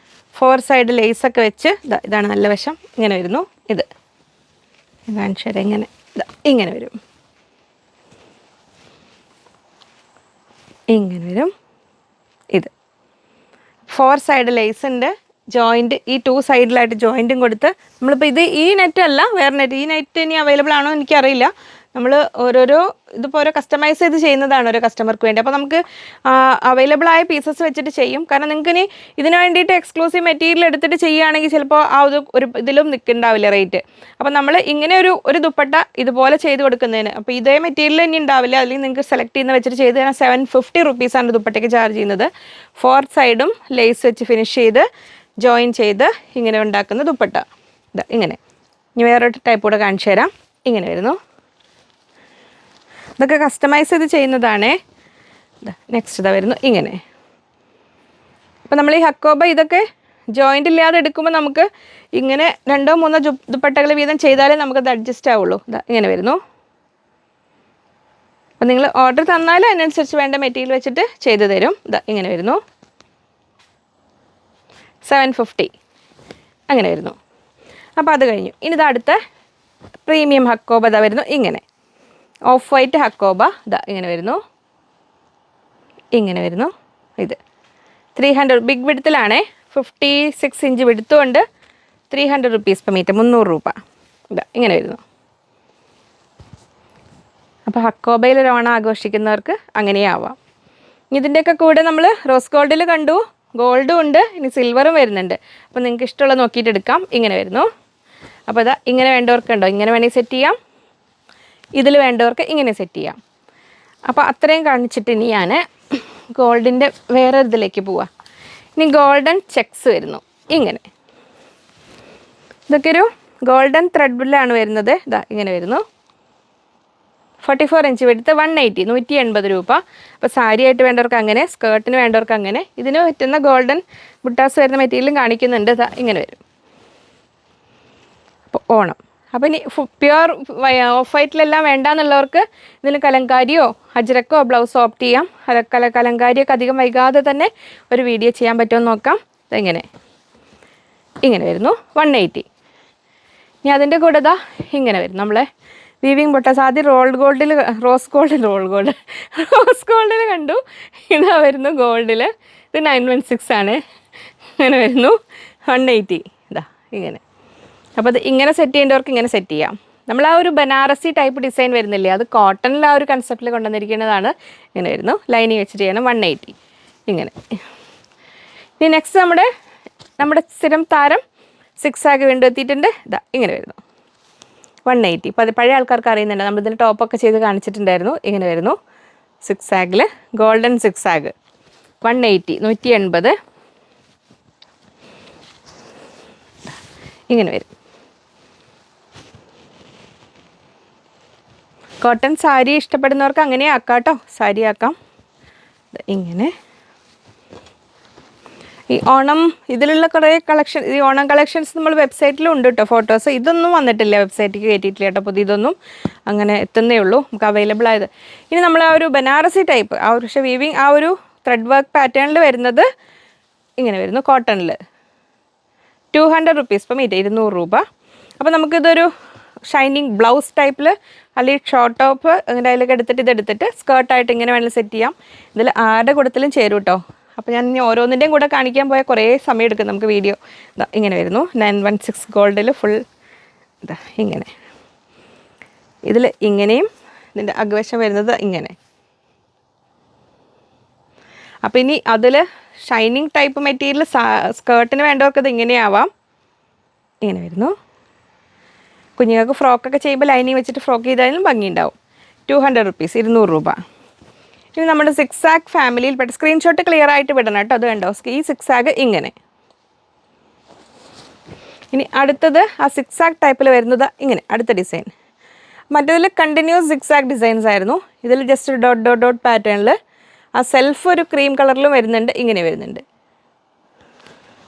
4 സൈഡ് ലേസൊക്കെ വെച്ച് ഇതാണ് നല്ല വശം. ഇങ്ങനെ വരുന്നു. ഇത് കാണിച്ചു തരാം. ഇങ്ങനെ വരും. ഇങ്ങനെ വരും. ഇത് 4 സൈഡ് ലേസിൻ്റെ ജോയിൻറ്റ്, ഈ 2 സൈഡിലായിട്ട് ജോയിൻറ്റും കൊടുത്ത് നമ്മളിപ്പോൾ ഈ നെറ്റ് അല്ല, വേറെ നെറ്റ്. ഈ നെറ്റ് ഇനി അവൈലബിൾ ആണോ എനിക്കറിയില്ല. നമ്മൾ ഇതിപ്പോൾ ഓരോ കസ്റ്റമൈസ് ചെയ്ത് ചെയ്യുന്നതാണ് ഓരോ കസ്റ്റമർക്ക് വേണ്ടി. അപ്പോൾ നമുക്ക് അവൈലബിൾ ആയ പീസസ് വെച്ചിട്ട് ചെയ്യും. കാരണം നിങ്ങൾക്ക് ഇനി ഇതിന് വേണ്ടിയിട്ട് എക്സ്ക്ലൂസീവ് മെറ്റീരിയൽ എടുത്തിട്ട് ചെയ്യുകയാണെങ്കിൽ ചിലപ്പോൾ ഒരു ഇതിലും നിൽക്കുന്നുണ്ടാവില്ല റേറ്റ്. അപ്പോൾ നമ്മൾ ഇങ്ങനെ ഒരു ദുപ്പട്ട ഇതുപോലെ ചെയ്ത് കൊടുക്കുന്നതിന് അപ്പോൾ ഇതേ മെറ്റീരിയൽ ഇനി ഉണ്ടാവില്ല. അല്ലെങ്കിൽ നിങ്ങൾക്ക് സെലക്ട് ചെയ്യുന്ന വെച്ചിട്ട് ചെയ്ത് തരാൻ 750 rupees ദുപ്പട്ടയ്ക്ക് ചാർജ് ചെയ്യുന്നത്. 4 സൈഡും ലേസ് വെച്ച് ഫിനിഷ് ചെയ്ത് ജോയിൻ ചെയ്ത് ഇങ്ങനെ ഉണ്ടാക്കുന്ന ദുപ്പട്ട. ഇങ്ങനെ. ഇനി വേറൊരു ടൈപ്പ് കൂടെ കാണിച്ചു തരാം. ഇങ്ങനെ വരുന്നു. ഇതൊക്കെ കസ്റ്റമൈസ് ചെയ്ത് ചെയ്യുന്നതാണേ. നെക്സ്റ്റ് വരുന്നു. ഇങ്ങനെ. അപ്പോൾ നമ്മൾ ഈ ഹക്കോബ ഇതൊക്കെ ജോയിൻ്റ് ഇല്ലാതെ എടുക്കുമ്പോൾ നമുക്ക് ഇങ്ങനെ 2 3 ദുപ്പട്ടകൾ വീതം ചെയ്താലേ നമുക്കത് അഡ്ജസ്റ്റ് ആവുള്ളൂ. ഇങ്ങനെ വരുന്നു. അപ്പോൾ നിങ്ങൾ ഓർഡർ തന്നാൽ അതിനനുസരിച്ച് വേണ്ട മെറ്റീരിയൽ വെച്ചിട്ട് ചെയ്തു തരും. ഇതാ ഇങ്ങനെ വരുന്നു, 750 അങ്ങനെ വരുന്നു. അപ്പോൾ അത് കഴിഞ്ഞു. ഇനി ഇത് അടുത്ത പ്രീമിയം ഹക്കോബ ഇതാ വരുന്നു ഇങ്ങനെ, ഓഫ് വൈറ്റ് ഹക്കോബ ഇതാ ഇങ്ങനെ വരുന്നു, ഇങ്ങനെ വരുന്നു. ഇത് 300 big വിഡ്ത്തിലാണേ, 56 inch വിടുത്തുകൊണ്ട് 300 rupees per meter, 300 രൂപ. ഇതാ ഇങ്ങനെ വരുന്നു. അപ്പോൾ ഹക്കോബയിൽ ഒരു ഓണം ആഘോഷിക്കുന്നവർക്ക് അങ്ങനെയാവാം. ഇതിൻ്റെയൊക്കെ കൂടെ നമ്മൾ റോസ് ഗോൾഡിൽ കണ്ടു, ഗോൾഡും ഉണ്ട്, ഇനി സിൽവറും വരുന്നുണ്ട്. അപ്പോൾ നിങ്ങൾക്ക് ഇഷ്ടമുള്ള നോക്കിയിട്ട് എടുക്കാം. ഇങ്ങനെ വരുന്നു. അപ്പോൾ ഇതാ ഇങ്ങനെ വേണ്ടവർക്ക് ഉണ്ടോ, ഇങ്ങനെ വേണമെങ്കിൽ സെറ്റ് ചെയ്യാം, ഇതിൽ വേണ്ടവർക്ക് ഇങ്ങനെ സെറ്റ് ചെയ്യാം. അപ്പോൾ അത്രയും കാണിച്ചിട്ട് ഇനി ഞാൻ ഗോൾഡിൻ്റെ വേറെ ഇതിലേക്ക് പോവാം. ഇനി ഗോൾഡൻ ചെക്സ് വരുന്നു ഇങ്ങനെ, ഇതൊക്കെ ഒരു ഗോൾഡൻ ത്രെഡിലാണ് വരുന്നത്. ഇതാ ഇങ്ങനെ വരുന്നു, 44 ഇഞ്ച് എടുത്ത് 180, 180 രൂപ. അപ്പോൾ സാരി ആയിട്ട് വേണ്ടവർക്ക് അങ്ങനെ, സ്കേർട്ടിന് വേണ്ടവർക്ക് അങ്ങനെ. ഇതിന് പറ്റുന്ന ഗോൾഡൻ ബുട്ടാസ് വരുന്ന മെറ്റീരിയലും കാണിക്കുന്നുണ്ട്. ഇതാ ഇങ്ങനെ വരും. അപ്പോൾ ഓണം. അപ്പോൾ ഇനി പ്യുവർ ഓഫ് വൈറ്റിലെല്ലാം വേണ്ടാന്നുള്ളവർക്ക് ഇതിന് കലങ്കാരിയോ അജ്രക്കോ ബ്ലൗസോ ഓപ്റ്റ് ചെയ്യാം. കലങ്കാരിയൊക്കെ അധികം വൈകാതെ തന്നെ ഒരു വീഡിയോ ചെയ്യാൻ പറ്റുമെന്ന് നോക്കാം. ഇതെങ്ങനെ ഇങ്ങനെ വരുന്നു, 180. ഇനി അതിൻ്റെ കൂടെ ഇതാ ഇങ്ങനെ വരും നമ്മളെ വീവിങ് ബൊട്ടാസ്. ആദ്യം റോസ് ഗോൾഡിൽ കണ്ടു. ഇതാ വരുന്നു ഗോൾഡിൽ, ഇത് 916 ആണ്. ഇങ്ങനെ വരുന്നു, 180 ഇതാ ഇങ്ങനെ. അപ്പോൾ അത് ഇങ്ങനെ സെറ്റ് ചെയ്യേണ്ടവർക്ക് ഇങ്ങനെ സെറ്റ് ചെയ്യാം. നമ്മൾ ആ ഒരു ബനാറസി ടൈപ്പ് ഡിസൈൻ വരുന്നില്ലേ, അത് കോട്ടണിൽ ആ ഒരു കൺസെപ്റ്റിൽ കൊണ്ടുവന്നിരിക്കുന്നതാണ്. ഇങ്ങനെ വരുന്നു, ലൈനിങ് വെച്ചിട്ട് ചെയ്യണം, 180 ഇങ്ങനെ. ഇനി നെക്സ്റ്റ് നമ്മുടെ സ്ഥിരം താരം 6 ആഗ് വീണ്ടും എത്തിയിട്ടുണ്ട്. ഇതാ ഇങ്ങനെ വരുന്നു, 180. അപ്പോൾ അത് പഴയ ആൾക്കാർക്ക് അറിയുന്നുണ്ട്, നമ്മളിതിന് ടോപ്പൊക്കെ ചെയ്ത് കാണിച്ചിട്ടുണ്ടായിരുന്നു. ഇങ്ങനെ വരുന്നു, 6 ആഗിൽ ഗോൾഡൻ 6 ആഗ് 180, 180 ഇങ്ങനെ വരും. കോട്ടൺ സാരി ഇഷ്ടപ്പെടുന്നവർക്ക് അങ്ങനെ ആക്കാം കേട്ടോ, സാരി ആക്കാം. ഇങ്ങനെ ഈ ഓണം ഇതിലുള്ള കുറേ കളക്ഷൻ, ഈ ഓണം കളക്ഷൻസ് നമ്മൾ വെബ്സൈറ്റിലും ഉണ്ട് കേട്ടോ, ഫോട്ടോസ്. ഇതൊന്നും വന്നിട്ടില്ല, വെബ്സൈറ്റിൽ കയറ്റിയിട്ടില്ല കേട്ടോ, അപ്പോൾ ഇതൊന്നും അങ്ങനെ എത്തുന്നേ ഉള്ളൂ, നമുക്ക് അവൈലബിൾ ആയത്. ഇനി നമ്മൾ ആ ഒരു ബനാറസി ടൈപ്പ് ആ ഒരു പക്ഷേ വീവിങ് ആ ഒരു ത്രെഡ് വർക്ക് പാറ്റേണിൽ വരുന്നത് ഇങ്ങനെ വരുന്നു, കോട്ടണിൽ 200 rupees per meter, 200 രൂപ. അപ്പോൾ നമുക്കിതൊരു ഷൈനിങ് ബ്ലൗസ് ടൈപ്പിൽ അല്ലെങ്കിൽ ഷോർട്ട് ടോപ്പ് അങ്ങനെ അതിലൊക്കെ ഇതെടുത്തിട്ട് സ്കേർട്ടായിട്ട് ഇങ്ങനെ വേണമെങ്കിൽ സെറ്റ് ചെയ്യാം. ഇതിൽ ആരുടെ കൂട്ടത്തിലും ചേരും കേട്ടോ. അപ്പോൾ ഞാൻ ഇനി ഓരോന്നിൻ്റെയും കൂടെ കാണിക്കാൻ പോയാൽ കുറേ സമയം എടുക്കും നമുക്ക് വീഡിയോ. ഇതാ ഇങ്ങനെ വരുന്നു, 916 ഗോൾഡിൽ ഫുൾ ഇതാ ഇങ്ങനെ. ഇതിൽ ഇങ്ങനെയും ഇതിൻ്റെ അകവശം വരുന്നത് ഇങ്ങനെ. അപ്പോൾ ഇനി അതിൽ ഷൈനിങ് ടൈപ്പ് മെറ്റീരിയൽ സ്കേർട്ടിന് വേണ്ടവർക്ക് ഇത് ഇങ്ങനെയാവാം. ഇങ്ങനെ വരുന്നു. കുഞ്ഞുങ്ങൾക്ക് ഫ്രോക്കൊക്കെ ചെയ്യുമ്പോൾ ലൈനിങ് വെച്ചിട്ട് ഫ്രോക്ക് ചെയ്താലും ഭംഗിയുണ്ടാവും. 200 rupees, 200 രൂപ. ഇനി നമ്മുടെ 6 ആഗ് ഫാമിലിയിൽപ്പെട്ട സ്ക്രീൻഷോട്ട് ക്ലിയർ ആയിട്ട് വിടണം കേട്ടോ. അത് കണ്ടോ, ഈ 6 ആഗ് ഇങ്ങനെ. ഇനി അടുത്തത് ആ 6 ആഗ് ടൈപ്പിൽ വരുന്നത് ഇങ്ങനെ, അടുത്ത ഡിസൈൻ. മറ്റേതിൽ കണ്ടിന്യൂസ് 6 ആഗ് ഡിസൈൻസ് ആയിരുന്നു. ഇതിൽ ജസ്റ്റ് ഡോട്ട് പാറ്റേണിൽ ആ സെൽഫ് ഒരു ക്രീം കളറിലും വരുന്നുണ്ട്, ഇങ്ങനെ വരുന്നുണ്ട്.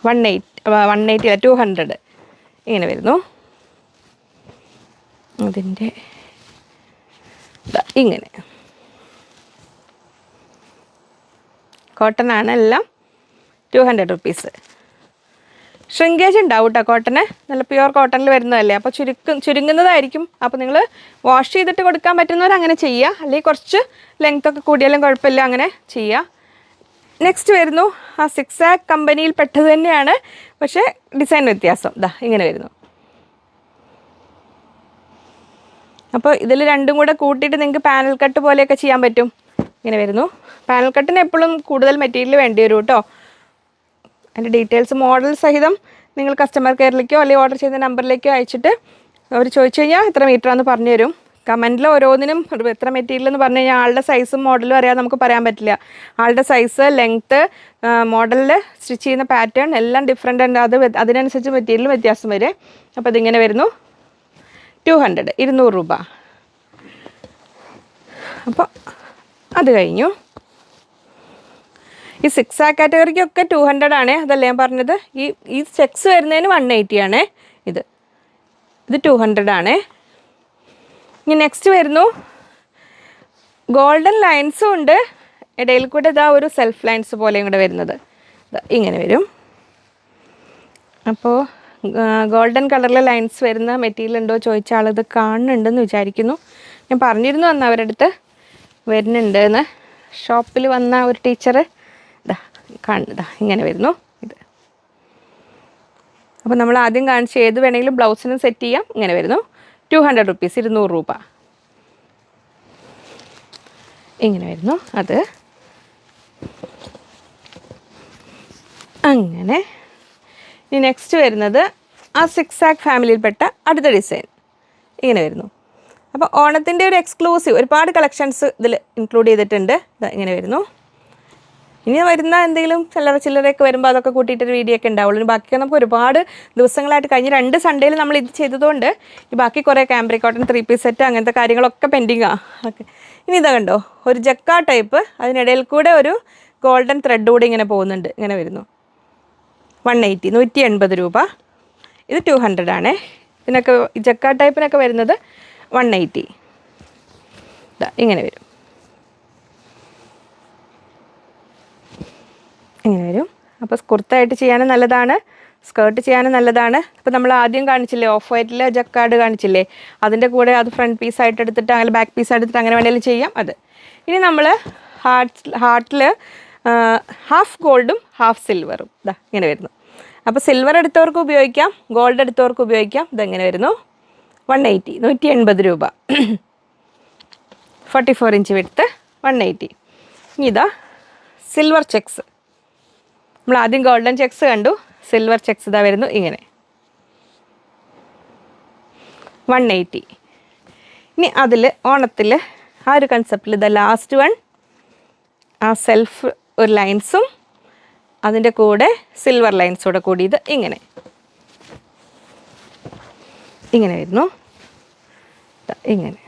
180 200 ഇങ്ങനെ വരുന്നു. അതിൻ്റെ ഇങ്ങനെ കോട്ടൺ ആണ് എല്ലാം, 200 rupees. ഷ്രിങ്കേജ് ഉണ്ടാവും കേട്ടോ കോട്ടന്, നല്ല പ്യുവർ കോട്ടണിൽ വരുന്നതല്ലേ, അപ്പോൾ ചുരുങ്ങുന്നതായിരിക്കും. അപ്പോൾ നിങ്ങൾ വാഷ് ചെയ്തിട്ട് കൊടുക്കാൻ പറ്റുന്നവർ അങ്ങനെ ചെയ്യുക, അല്ലെങ്കിൽ കുറച്ച് ലെങ്ത്തൊക്കെ കൂടിയാലും കുഴപ്പമില്ല, അങ്ങനെ ചെയ്യുക. നെക്സ്റ്റ് വരുന്നു ആ 6 ആഗ് കമ്പനിയിൽ പെട്ടത് തന്നെയാണ്, പക്ഷേ ഡിസൈൻ വ്യത്യാസം. ഇതാ ഇങ്ങനെ വരുന്നു. അപ്പോൾ ഇതിൽ രണ്ടും കൂടെ കൂട്ടിയിട്ട് നിങ്ങൾക്ക് പാനൽ കട്ട് പോലെയൊക്കെ ചെയ്യാൻ പറ്റും. ഇങ്ങനെ വരുന്നു. പാനൽ കട്ടിന് എപ്പോഴും കൂടുതൽ മെറ്റീരിയൽ വേണ്ടി വരും കേട്ടോ. അതിൻ്റെ ഡീറ്റെയിൽസ് മോഡൽ സഹിതം നിങ്ങൾ കസ്റ്റമർ കെയറിലേക്കോ അല്ലെങ്കിൽ ഓർഡർ ചെയ്യുന്ന നമ്പറിലേക്കോ അയച്ചിട്ട് അവർ ചോദിച്ചു കഴിഞ്ഞാൽ എത്ര മീറ്ററാണെന്ന് പറഞ്ഞു തരും. കമൻറ്റിൽ ഓരോന്നിനും എത്ര മെറ്റീരിയൽ എന്ന് പറഞ്ഞു കഴിഞ്ഞാൽ ആളുടെ സൈസും മോഡലും അറിയാതെ നമുക്ക് പറയാൻ പറ്റില്ല. ആളുടെ സൈസ്, ലെങ്ത്ത്, മോഡലിൽ സ്റ്റിച്ച് ചെയ്യുന്ന പാറ്റേൺ എല്ലാം ഡിഫറെൻ്റ് ഉണ്ട്. അതിനനുസരിച്ച് മെറ്റീരിയലും വ്യത്യാസം വരും. അപ്പോൾ ഇതിങ്ങനെ വരുന്നു, 200, 200 രൂപ. അപ്പോൾ അത് കഴിഞ്ഞു. ഈ 6 ആഗ് കാറ്റഗറിക്കൊക്കെ 200 ആണ്, അതല്ലേ ഞാൻ പറഞ്ഞത്. ഈ ചെക്സ് വരുന്നതിന് 180 ആണ്. ഇത് 200 ആണ്. ഇനി നെക്സ്റ്റ് വരുന്നു ഗോൾഡൻ ലൈൻസും ഉണ്ട്, ഇടയിൽ കൂടെ ഇതാ ഒരു സെൽഫ് ലൈൻസ് പോലെയും കൂടെ വരുന്നത് ഇങ്ങനെ വരും. അപ്പോൾ ഗോൾഡൻ കളറിലെ ലൈൻസ് വരുന്ന മെറ്റീരിയൽ ഉണ്ടോ ചോദിച്ച ആളിത് കാണുന്നുണ്ടെന്ന് വിചാരിക്കുന്നു. ഞാൻ പറഞ്ഞിരുന്നു അന്ന് അവരുടെ അടുത്ത് വരുന്നുണ്ട് എന്ന്. ഷോപ്പിൽ വന്ന ഒരു ടീച്ചർ കാണുന്നതാ ഇങ്ങനെ വരുന്നു ഇത്. അപ്പോൾ നമ്മൾ ആദ്യം കാണിച്ച് ഏത് വേണമെങ്കിലും ബ്ലൗസിനും സെറ്റ് ചെയ്യാം. ഇങ്ങനെ വരുന്നു. 200 rupees, 200 രൂപ. ഇങ്ങനെ വരുന്നു അത്. അങ്ങനെ ഇനി നെക്സ്റ്റ് വരുന്നത് ആ 6 ഫാമിലിയിൽപ്പെട്ട അടുത്ത ഡിസൈൻ ഇങ്ങനെ വരുന്നു. അപ്പോൾ ഓണത്തിൻ്റെ ഒരു എക്സ്ക്ലൂസീവ് ഒരുപാട് കളക്ഷൻസ് ഇതിൽ ഇൻക്ലൂഡ് ചെയ്തിട്ടുണ്ട്. ഇങ്ങനെ വരുന്നു. ഇനി വരുന്ന എന്തെങ്കിലും ചില്ലറയൊക്കെ വരുമ്പോൾ അതൊക്കെ കൂട്ടിയിട്ടൊരു വീഡിയോ ഒക്കെ ഉണ്ടാവുള്ളൂ. ബാക്കി നമുക്ക് ഒരുപാട് ദിവസങ്ങളായിട്ട് കഴിഞ്ഞ 2 സൺഡേയിൽ നമ്മൾ ഇത് ചെയ്തതുകൊണ്ട് ഈ ബാക്കി കുറേ കാംബ്രി കോട്ടൺ 3 പീസ് സെറ്റ് അങ്ങനത്തെ കാര്യങ്ങളൊക്കെ പെൻഡിങ്ങാണ്. ഓക്കെ, ഇനി ഇതാ കണ്ടോ, ഒരു ജക്കാ ടൈപ്പ്, അതിനിടയിൽ കൂടെ ഒരു ഗോൾഡൻ ത്രെഡ് കൂടി ഇങ്ങനെ പോകുന്നുണ്ട്. ഇങ്ങനെ വരുന്നു. 180, 180 രൂപ. ഇത് 200 ആണേ. ഇതിനൊക്കെ ജക്കാ ടൈപ്പിനൊക്കെ വരുന്നത് 180. ഇങ്ങനെ വരും. ഇങ്ങനെ വരും. അപ്പോൾ കുർത്തായിട്ട് ചെയ്യാനും നല്ലതാണ്, സ്കേർട്ട് ചെയ്യാനും നല്ലതാണ്. അപ്പോൾ നമ്മൾ ആദ്യം കാണിച്ചില്ലേ ഓഫ് വൈറ്റിൽ ജക്കാർഡ് കാണിച്ചില്ലേ, അതിൻ്റെ കൂടെ അത് ഫ്രണ്ട് പീസായിട്ട് എടുത്തിട്ട് അങ്ങനെ ബാക്ക് പീസായിട്ട് എടുത്തിട്ട് അങ്ങനെ വേണമെങ്കിലും ചെയ്യാം. അത് ഇനി നമ്മൾ ഹാർട്ടിൽ ഹാഫ് ഗോൾഡും ഹാഫ് സിൽവറും ഇങ്ങനെ വരുന്നു. അപ്പോൾ സിൽവർ എടുത്തവർക്ക് ഉപയോഗിക്കാം, ഗോൾഡ് എടുത്തവർക്ക് ഉപയോഗിക്കാം. ഇതെങ്ങനെ വരുന്നു. 180, 180 രൂപ. 44 ഇഞ്ച് വിഡ്ത്ത്, 180. ഇനി ഇതാ സിൽവർ ചെക്സ്. നമ്മൾ ആദ്യം ഗോൾഡൻ ചെക്സ് കണ്ടു, സിൽവർ ചെക്സ് ഇതാ വരുന്നു ഇങ്ങനെ 180. ഇനി അതിൽ ഓണത്തിൽ ആ ഒരു കൺസെപ്റ്റിൽ ഇതാ ലാസ്റ്റ് വൺ ആ സെൽഫ് ഒരു ലൈൻസും അതിൻ്റെ കൂടെ സിൽവർ ലൈൻസോടെ കൂടിയത് ഇങ്ങനെ വരുന്നു. ഇങ്ങനെ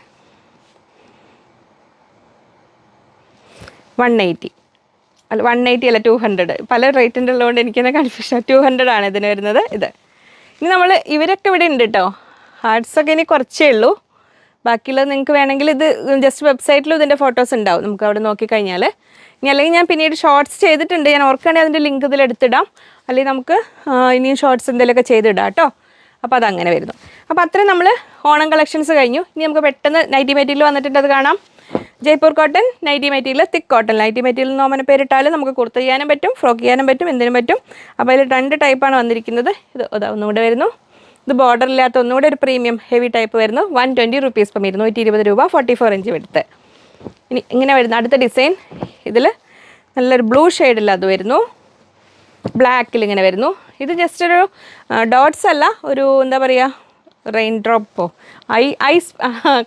180 അല്ല 180 അല്ല 200, പല റേറ്റിൻ്റെ ഉള്ളതുകൊണ്ട് എനിക്കെന്നെ കൺഫ്യൂഷൻ. 200 ആണ് ഇതിന് വരുന്നത്. ഇത് ഇനി നമ്മൾ ഇവരൊക്കെ ഇവിടെ ഉണ്ട് കേട്ടോ. ഹാർട്സൊക്കെ ഇനി കുറച്ചേ ഉള്ളൂ. ബാക്കിയുള്ളത് നിങ്ങൾക്ക് വേണമെങ്കിൽ ഇത് ജസ്റ്റ് വെബ്സൈറ്റിലും ഇതിൻ്റെ ഫോട്ടോസ് ഉണ്ടാവും, നമുക്ക് അവിടെ നോക്കിക്കഴിഞ്ഞാൽ. ഇനി അല്ലെങ്കിൽ ഞാൻ പിന്നീട് ഷോർട്സ് ചെയ്തിട്ടുണ്ട്, ഞാൻ ഓർക്കുകയാണെങ്കിൽ അതിൻ്റെ ലിങ്ക് ഇതിൽ എടുത്തിടാം, അല്ലെങ്കിൽ നമുക്ക് ഇനിയും ഷോർട്സ് എന്തെങ്കിലുമൊക്കെ ചെയ്തിടാം കേട്ടോ. അപ്പോൾ അതങ്ങനെ വരുന്നു. അപ്പോൾ അത്രയും നമ്മൾ ഓണം കളക്ഷൻസ് കഴിഞ്ഞു. ഇനി നമുക്ക് പെട്ടെന്ന് നൈറ്റി മെറ്റീരിയൽ വന്നിട്ടുണ്ട്, അത് കാണാം. ജയ്പൂർ കോട്ടൺ നൈറ്റി മെറ്റീരിയൽ, തിക്ക് കോട്ടൺ നൈറ്റി മെറ്റീരിയൽ നോമന പേരിട്ടാലും നമുക്ക് കുർത്ത ചെയ്യാനും പറ്റും, ഫ്രോക്ക് ചെയ്യാനും പറ്റും, എന്തിനും പറ്റും. അപ്പോൾ അതിൽ 2 ടൈപ്പാണ് വന്നിരിക്കുന്നത്. ഇത് ഒന്നുകൂടെ വരുന്നു. ഇത് ബോർഡർ ഇല്ലാത്ത ഒന്നുകൂടെ ഒരു പ്രീമിയം ഹെവി ടൈപ്പ് വരുന്നു. 120 rupees per മീറ്റർ, 120 രൂപ. 44 ഇഞ്ച് എടുത്ത്. ഇനി ഇങ്ങനെ വരുന്ന അടുത്ത ഡിസൈൻ, ഇതിൽ നല്ലൊരു ബ്ലൂ ഷെയ്ഡിൽ അത് വരുന്നു, ബ്ലാക്കിൽ ഇങ്ങനെ വരുന്നു. ഇത് ജസ്റ്റ് ഒരു ഡോട്ട്സ് അല്ല, ഒരു എന്താ പറയുക റെയിൻ ഡ്രോപ്പോ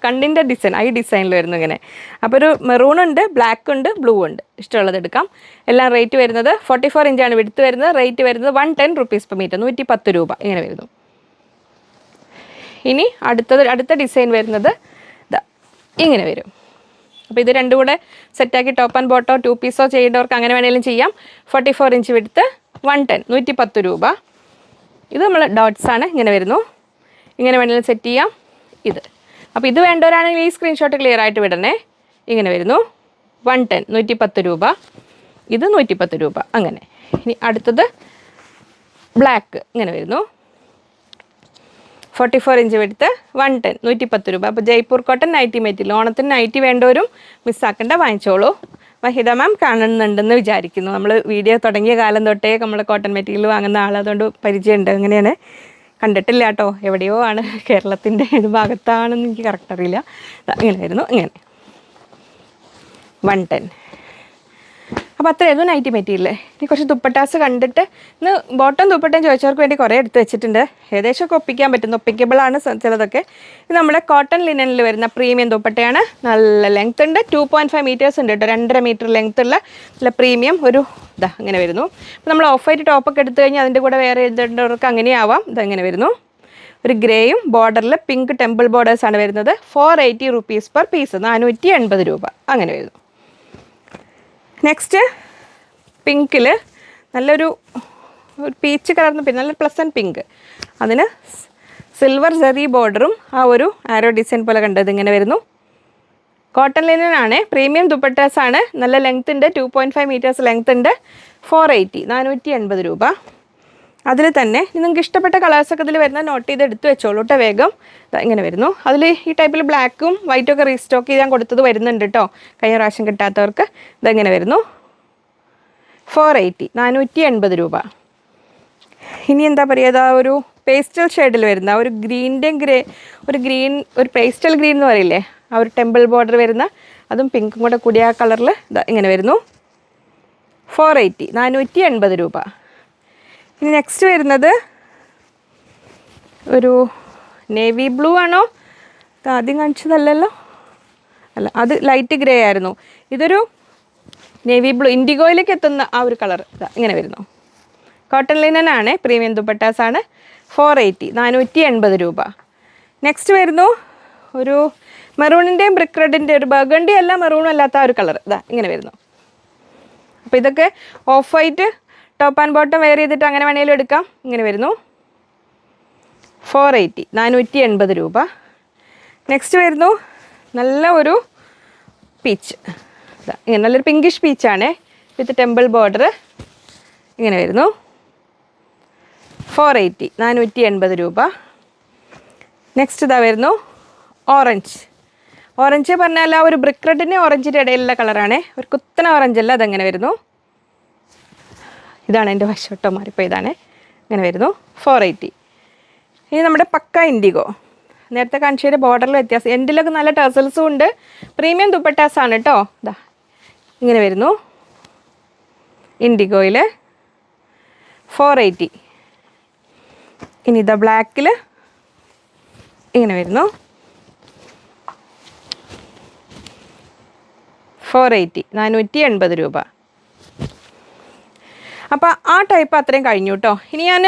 കണ്ണിൻ്റെ ഡിസൈൻ ഡിസൈനിൽ വരുന്നു ഇങ്ങനെ. അപ്പോൾ ഒരു മെറൂൺ ഉണ്ട്, ബ്ലാക്ക് ഉണ്ട്, ബ്ലൂ ഉണ്ട്, ഇഷ്ടമുള്ളത് എടുക്കാം. എല്ലാം റേറ്റ് വരുന്നത് 44 ഇഞ്ചാണ് വിടുത്ത് വരുന്നത്. റേറ്റ് വരുന്നത് 110 rupees per മീറ്റർ, 110 രൂപ ഇങ്ങനെ വരുന്നു. ഇനി അടുത്ത ഡിസൈൻ വരുന്നത് ഇങ്ങനെ വരും. അപ്പോൾ ഇത് രണ്ടും കൂടെ സെറ്റാക്കി ടോപ്പ് ആൻഡ് ബോട്ടോ 2 പീസോ ചെയ്യേണ്ടവർക്ക് അങ്ങനെ വേണമെങ്കിലും ചെയ്യാം. 44 ഇഞ്ച് വിടുത്ത്, 110, 110 രൂപ. ഇത് നമ്മൾ ഡോട്ട്സ് ആണ്, ഇങ്ങനെ വരുന്നു. ഇങ്ങനെ വേണമെങ്കിലും സെറ്റ് ചെയ്യാം. ഇത് അപ്പോൾ ഇത് വേണ്ടവരാണെങ്കിൽ ഈ സ്ക്രീൻഷോട്ട് ക്ലിയർ ആയിട്ട് വിടണേ. ഇങ്ങനെ വരുന്നു. 110, 110 രൂപ. ഇത് 110 രൂപ അങ്ങനെ. ഇനി അടുത്തത് ബ്ലാക്ക് ഇങ്ങനെ വരുന്നു. 44 ഇഞ്ച് വിടുത്ത്, 110, 110 രൂപ. അപ്പോൾ ജയ്പൂർ കോട്ടൺ നൈറ്റി മെറ്റീരിയൽ. ഓണത്തിന് നൈറ്റി വേണ്ടവരും മിസ്സാക്കേണ്ട, വാങ്ങിച്ചോളൂ. വഹിദ മാം കാണുന്നുണ്ടെന്ന് വിചാരിക്കുന്നു. നമ്മൾ വീഡിയോ തുടങ്ങിയ കാലം തൊട്ടേ നമ്മൾ കോട്ടൺ മെറ്റീരിയൽ വാങ്ങുന്ന ആളതുകൊണ്ട് പരിചയമുണ്ട്. അങ്ങനെയാണ്, കണ്ടിട്ടില്ല കേട്ടോ, എവിടെയോ ആണ്, കേരളത്തിൻ്റെ ഏത് ഭാഗത്താണെന്ന് എനിക്ക് കറക്റ്റ് അറിയില്ല. ഇങ്ങനെ വരുന്നു, ഇങ്ങനെ 110. അപ്പോൾ അത്രയായിരുന്നു നൈറ്റി മെറ്റീരിയൽ. ഇനി കുറച്ച് ദുപ്പട്ടാസ് കണ്ടിട്ട്, ഇന്ന് ബോട്ടം ദുപ്പട്ടയും ചോദിച്ചവർക്ക് വേണ്ടി കുറേ എടുത്ത് വെച്ചിട്ടുണ്ട്. ഏകദേശമൊക്കെ ഒപ്പിക്കാൻ പറ്റുന്നു, ഒപ്പിക്കബിളാണ് ചിലതൊക്കെ. ഇത് നമ്മുടെ കോട്ടൺ ലിനനിൽ വരുന്ന പ്രീമിയം ദുപ്പട്ടയാണ്. നല്ല ലെങ്ത് ഉണ്ട്, 2.5 മീറ്റേഴ്സ് ഉണ്ട് കേട്ടോ, 2.5 മീറ്റർ ലെങ്ത് ഉള്ള നല്ല പ്രീമിയം ഒരു ഇങ്ങനെ വരുന്നു. അപ്പോൾ നമ്മൾ ഓഫ് വൈറ്റ് ടോപ്പൊക്കെ എടുത്തു കഴിഞ്ഞാൽ അതിൻ്റെ കൂടെ വേറെ എഴുതേണ്ടവർക്ക് അങ്ങനെയാവാം. ഇതെങ്ങനെ വരുന്നു, ഒരു ഗ്രേയും ബോർഡറിൽ പിങ്ക് ടെമ്പിൾ ബോർഡേഴ്സാണ് വരുന്നത്. 480 rupees per പീസ്, 480 രൂപ അങ്ങനെ വരുന്നു. നെക്സ്റ്റ് പിങ്കിൽ നല്ലൊരു പീച്ച് കളർന്ന്, പിന്നെ നല്ല പ്ലസൻറ്റ് പിങ്ക്, അതിന് സിൽവർ സെറി ബോർഡറും ആ ഒരു ആരോ ഡിസൈൻ പോലെ കണ്ടത് ഇങ്ങനെ വരുന്നു. കോട്ടൺ ലിനൻ ആണ്, പ്രീമിയം ദുപ്പട്ടാസ് ആണ്, നല്ല ലെങ്ത് ഉണ്ട്, 2.5 മീറ്റേഴ്സ് ലെങ്ത് ഉണ്ട്. 480, 480 രൂപ. അതിൽ തന്നെ നിങ്ങൾക്ക് ഇഷ്ടപ്പെട്ട കളേഴ്സൊക്കെ ഇതിൽ വരുന്ന നോട്ട് ചെയ്ത് എടുത്ത് വെച്ചോളൂ കേട്ടോ വേഗം. ഇങ്ങനെ വരുന്നു. അതിൽ ഈ ടൈപ്പിൽ ബ്ലാക്കും വൈറ്റും ഒക്കെ റീസ്റ്റോക്ക് ചെയ്യാൻ കൊടുത്തത് വരുന്നുണ്ട് കേട്ടോ, കഴിഞ്ഞ പ്രാവശ്യം കിട്ടാത്തവർക്ക്. ഇതെങ്ങനെ വരുന്നു? 480, 480 രൂപ. ഇനി എന്താ പറയുക, ഒരു പേസ്റ്റൽ ഷെയ്ഡിൽ വരുന്ന ഒരു ഗ്രീൻ്റെയും ഒരു പേസ്റ്റൽ ഗ്രീൻ എന്ന് പറയില്ലേ, ആ ഒരു ടെമ്പിൾ ബോർഡർ വരുന്ന, അതും പിങ്കും കൂടെ കൂടിയ ആ കളറിൽ ഇങ്ങനെ വരുന്നു. 480, 480 രൂപ. ഇനി നെക്സ്റ്റ് വരുന്നത് ഒരു നേവി ബ്ലൂ ആണോ? ആദ്യം കാണിച്ചതല്ലല്ലോ, അല്ല അത് ലൈറ്റ് ഗ്രേ ആയിരുന്നു. ഇതൊരു നേവി ബ്ലൂ ഇൻഡിഗോയിലേക്ക് എത്തുന്ന ആ ഒരു കളർ ഇങ്ങനെ വരുന്നു. കോട്ടൺ ലിനൻ ആണ്, പ്രീമിയം ദുപ്പട്ടാസ് ആണ്. 480, 480 രൂപ. നെക്സ്റ്റ് വരുന്നു ഒരു മെറൂണിൻ്റെയും ബ്രിക്ക് റെഡിൻ്റെ, ഒരു ബർഗണ്ടി അല്ല മെറൂണും അല്ലാത്ത ആ ഒരു കളർ ഇങ്ങനെ വരുന്നു. അപ്പോൾ ഇതൊക്കെ off white top and bottom wear ചെയ്തിട്ട് അങ്ങനെ വേണമെങ്കിലും എടുക്കാം. ഇങ്ങനെ വരുന്നു. 480, 480 രൂപ. നെക്സ്റ്റ് വരുന്നു നല്ല ഒരു പീച്ച്, ഇങ്ങനെ നല്ലൊരു പിങ്കിഷ് പീച്ചാണ് വിത്ത് ടെമ്പിൾ ബോർഡർ. ഇങ്ങനെ വരുന്നു. 480, 480 രൂപ. നെക്സ്റ്റ് വരുന്നു ഓറഞ്ച് പറഞ്ഞാൽ ആ ഒരു ബ്രിക്ക് റെഡിൻ്റെ ഓറഞ്ചിൻ്റെ ഇടയിലുള്ള കളറാണ്, ഒരു കുത്തന ഓറഞ്ചല്ല. അതെങ്ങനെ വരുന്നു? ഇതാണ് എൻ്റെ വശോട്ടോ മാറിപ്പോൾ, ഇതാണ്. ഇങ്ങനെ വരുന്നു. 480. ഇനി നമ്മുടെ പക്ക ഇൻഡിഗോ, നേരത്തെ കാണിച്ചതിൻ്റെ ബോർഡറിൽ വ്യത്യാസം, എൻഡിലൊക്കെ നല്ല ടസൽസും ഉണ്ട്. പ്രീമിയം ദുപ്പട്ടാസാണ് കേട്ടോ. ഇങ്ങനെ വരുന്നു ഇൻഡിഗോയിൽ. 480. ഇനി ബ്ലാക്കിൽ ഇങ്ങനെ വരുന്നു. 480, 480 രൂപ. അപ്പോൾ ആ ടൈപ്പ് അത്രയും കഴിഞ്ഞു കേട്ടോ. ഇനി ഞാൻ